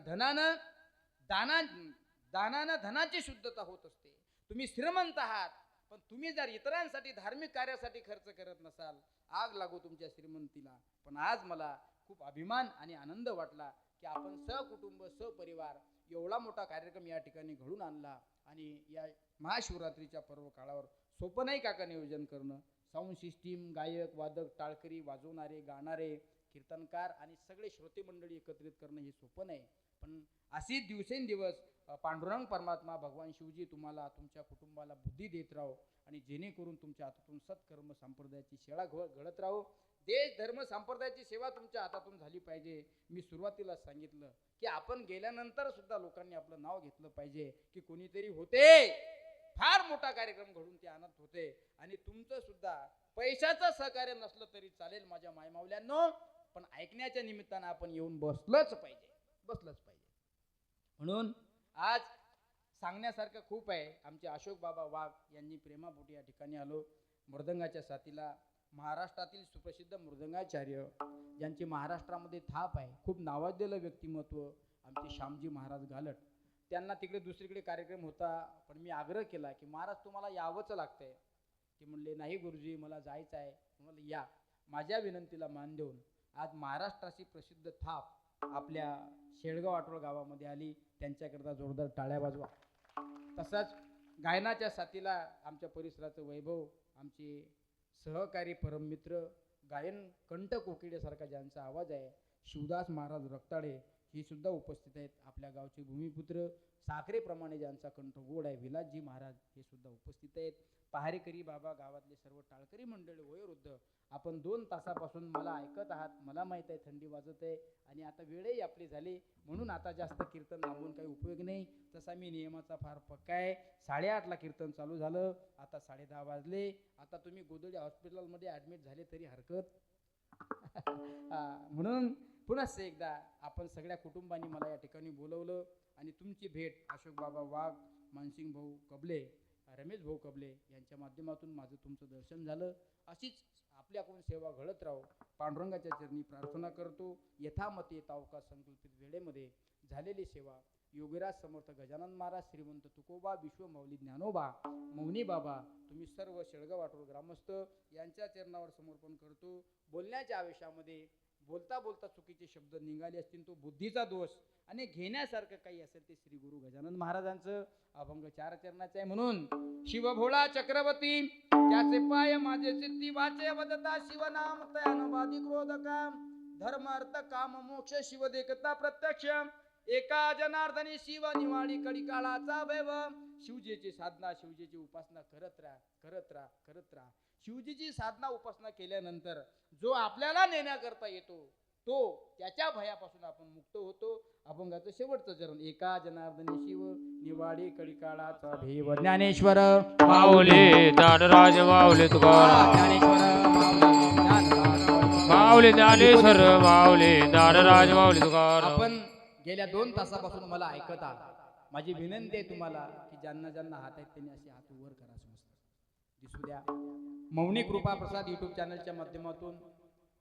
दानानं धनाची शुद्धता होत असते. तुम्ही श्रीमंत आहात, पण तुम्ही जर इतरांसाठी धार्मिक कार्यासाठी खर्च करत नसाल, आग लागू तुमच्या श्रीमंतीला. पण आज मला खूप अभिमान आणि आनंद वाटला की आपण सहकुटुंब सहपरिवार एवढा मोठा कार्यक्रम या ठिकाणी घडून आणला. आणि या महाशिवरात्रीच्या पर्व काळावर सोपं नाही काका नियोजन करणं. साऊंड सिस्टीम, गायक वादक, टाळकरी वाजवणारे, गाणारे, कीर्तनकार आणि सगळे श्रोते मंडळी एकत्रित करणं हे सोपं नाही. पण अशी दिवसेंदिवस पांडुरंग परमात्मा भगवान शिवजी तुम्हाला तुमच्या कुटुंबाला बुद्धी देत राहो आणि जेणेकरून तुमच्या हातातून सत्कर्म संप्रदायाची शेळा घडत राहो. देश धर्म संप्रदायाची सेवा तुमच्या हातातून झाली पाहिजे. मी सुरुवातीला सांगितलं की आपण गेल्यानंतर सुद्धा लोकांनी आपलं नाव घेतलं पाहिजे की कोणीतरी होते, फार मोठा कार्यक्रम घडून ते आणत होते. आणि तुमचं सुद्धा पैशाचं सहकार्य नसलं तरी चालेल माझ्या मायमावल्यांनो, पण ऐकण्याच्या निमित्तानं आपण येऊन बसलंच पाहिजे. म्हणून आज सांगण्यासारखं खूप आहे. आमचे अशोक बाबा वाघ यांनी प्रेमापोटी या ठिकाणी आलो. मृदंगाच्या साथीला महाराष्ट्रातील सुप्रसिद्ध मृदंगाचार्य ज्यांची महाराष्ट्रामध्ये थाप आहे, खूप नावाजलेलं व्यक्तिमत्व आमचे श्यामजी महाराज गालट, त्यांना तिकडे दुसरीकडे कार्यक्रम होता. पण मी आग्रह केला की महाराज तुम्हाला यावंच लागतंय. ते म्हणले नाही गुरुजी मला जायचं आहे. म्हणलं या. माझ्या विनंतीला मान देऊन आज महाराष्ट्राची प्रसिद्ध थाप आपल्या शेळगाव आठवळ गावामध्ये आली. त्यांच्याकरता जोरदार टाळ्या वाजवा. तसाच गायनाच्या साथीला आमच्या परिसराचं वैभव, आमचे सहकारी परममित्र गायन कंठ कोकिडेसारखा ज्यांचा आवाज आहे, शिवदास महाराज रक्ताडे ही सुद्धा उपस्थित आहेत. आपल्या गावचे भूमिपुत्र साखरेप्रमाणे ज्यांचा कंठ गोड आहे, विलासजी महाराज हे सुद्धा उपस्थित आहेत. पहारेकरी बाबा, गावातले सर्व टाळकरी मंडळी, वयोवृद्ध, आपण 2 तासापासून मला ऐकत आहात. मला माहीत आहे थंडी वाजत आहे आणि आता वेळही आपली झाली, म्हणून आता जास्त कीर्तन लावून काही उपयोग नाही. तसा मी नियमाचा फार पक्का आहे. 8:30ला कीर्तन चालू झालं, आता 10:30 वाजले. आता तुम्ही गोदडी हॉस्पिटलमध्ये ॲडमिट झाले तरी हरकत म्हणून पुन्हा एकदा आपण सगळ्या कुटुंबांनी मला या ठिकाणी बोलवलं आणि तुमची भेट अशोक बाबा वाघ, मानसिंग भाऊ कबले, रमेश भाऊ कबले यांच्या माध्यमातून माझं तुमचं दर्शन झालं. अशीच आपल्याकडून सेवा घडत राहो. पांडुरंगाच्या चरणी प्रार्थना करतो. यथामते तावका संकल्पित वेळेमध्ये झालेली सेवा योगीराज समर्थ गजानन महाराज, श्रीमंत तुकोबा, विश्वमौली ज्ञानोबा, मौनी बाबा, तुम्ही सर्व शेळगाव वाटोळ ग्रामस्थ यांच्या चरणावर समर्पण करतो. बोलण्याच्या आवेशामध्ये बोलता बोलता चुकीचे शब्द निघाले असतील तो बुद्धीचा दोष, आणि घेण्यासारखं काही असेल ते श्री गुरु गजानन महाराजांचं अभंग 4 चरणाचे आहे. म्हणून शिवभोळा चक्रवर्ती त्याचे पाय माझे सिद्धी वाचे वदता, शिवनाम तयानुवादी क्रोधका, धर्म अर्थ काम मोक्ष शिव देखता प्रत्यक्ष, एका जनार्दनी शिव निवाडी कडी काळाचा वैव. शिवजीची साधना शिवजीची उपासना करत राहा. शिवजीची साधना उपासना केल्यानंतर जो आपल्याला नेण्याकरता येतो तो त्याच्या भयापासून आपण मुक्त होतो. अभंगाचं शेवटचं चरण, एका जनार्दनी शिव निवाडी कडी काळाचा भेव. ज्ञानेश्वर माऊली ज्ञानराज माऊली तुकाराम, ज्ञानेश्वर माऊली ज्ञानेश्वर माऊली ज्ञानराज माऊली तुकाराम. आपण गेल्या 2 तासापासून मला ऐकत आहात. माझी विनंती आहे तुम्हाला की ज्यांना ज्यांना हात आहेत त्यांनी असे हात वर करा, दिसू द्या. मौनी कृपा प्रसाद युट्यूब चॅनलच्या माध्यमातून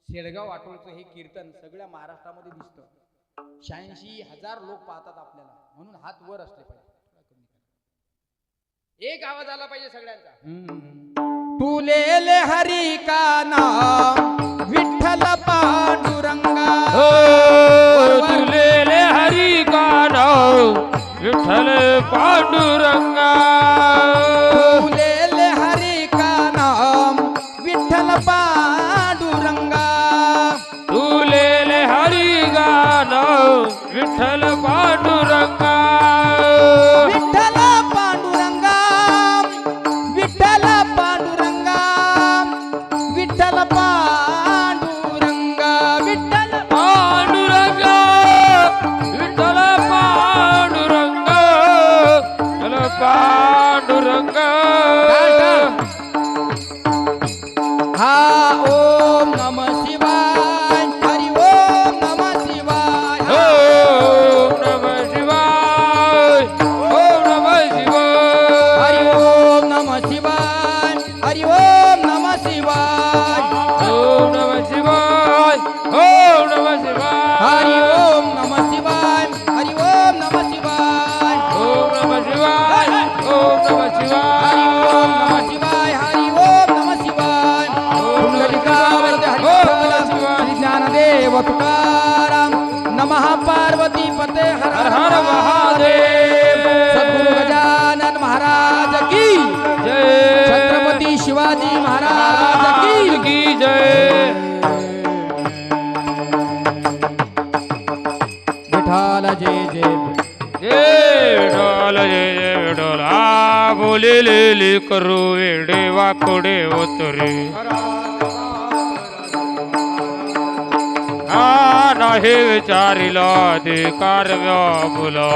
शेळगाव वाटोळचं हे कीर्तन सगळ्या महाराष्ट्रामध्ये दिसतं. 86,000 लोक पाहतात आपल्याला, म्हणून हात वर असले पाहिजे. एक आवाज आला पाहिजे सगळ्यांचा. तुले हरी का नाम विठ्ठल पांडुरंगा, तुले हरी का नाम विठ्ठल पांडुरंगा, तुले हरी का नाम विठ्ठल पांडुरंगा, तुले हरी का नाम विठ्ठल पांडुरंगा, विठ्ठल पांडुरंगा, विठ्ठल पांडुरंगा, विठ्ठल पांडुरंगा, विठ्ठल पांडुरंगा, विठ्ठल पांडुरंगा, विठ्ठल पांडुरंगा. हा ओम नमः शिवाय, हरि ओम नमः शिवाय, ओम नमः शिवाय, ओम नमः शिवाय, हरि ओम नमः शिवाय, हरि ओम नमः शिवाय, ओम नमः शिवाय, ओम नमः शिवाय, हरि ओम नमः शिवाय, हरि ओम नमः शिवाय, ओम नमः शिवाय, ओम नमः शिवाय, हरि ओम नमः शिवाय, हरि ओम नमः शिवाय. पुंडलिकावरती हरि श्री ज्ञानदेव तुकाराम. नमः पार्वती पते हर हर हर महादेव. सद्गुरु गजानन महाराज की जय. छत्रपती शिवाजी महाराज की की जय. विठाल जय जय. जय विठ्ठल जय जय विठ्ठल. आ बोलेलेली करू वेडे वाकोडे ओतरे, हा नाही विचारिला अधिकार व्यापुला.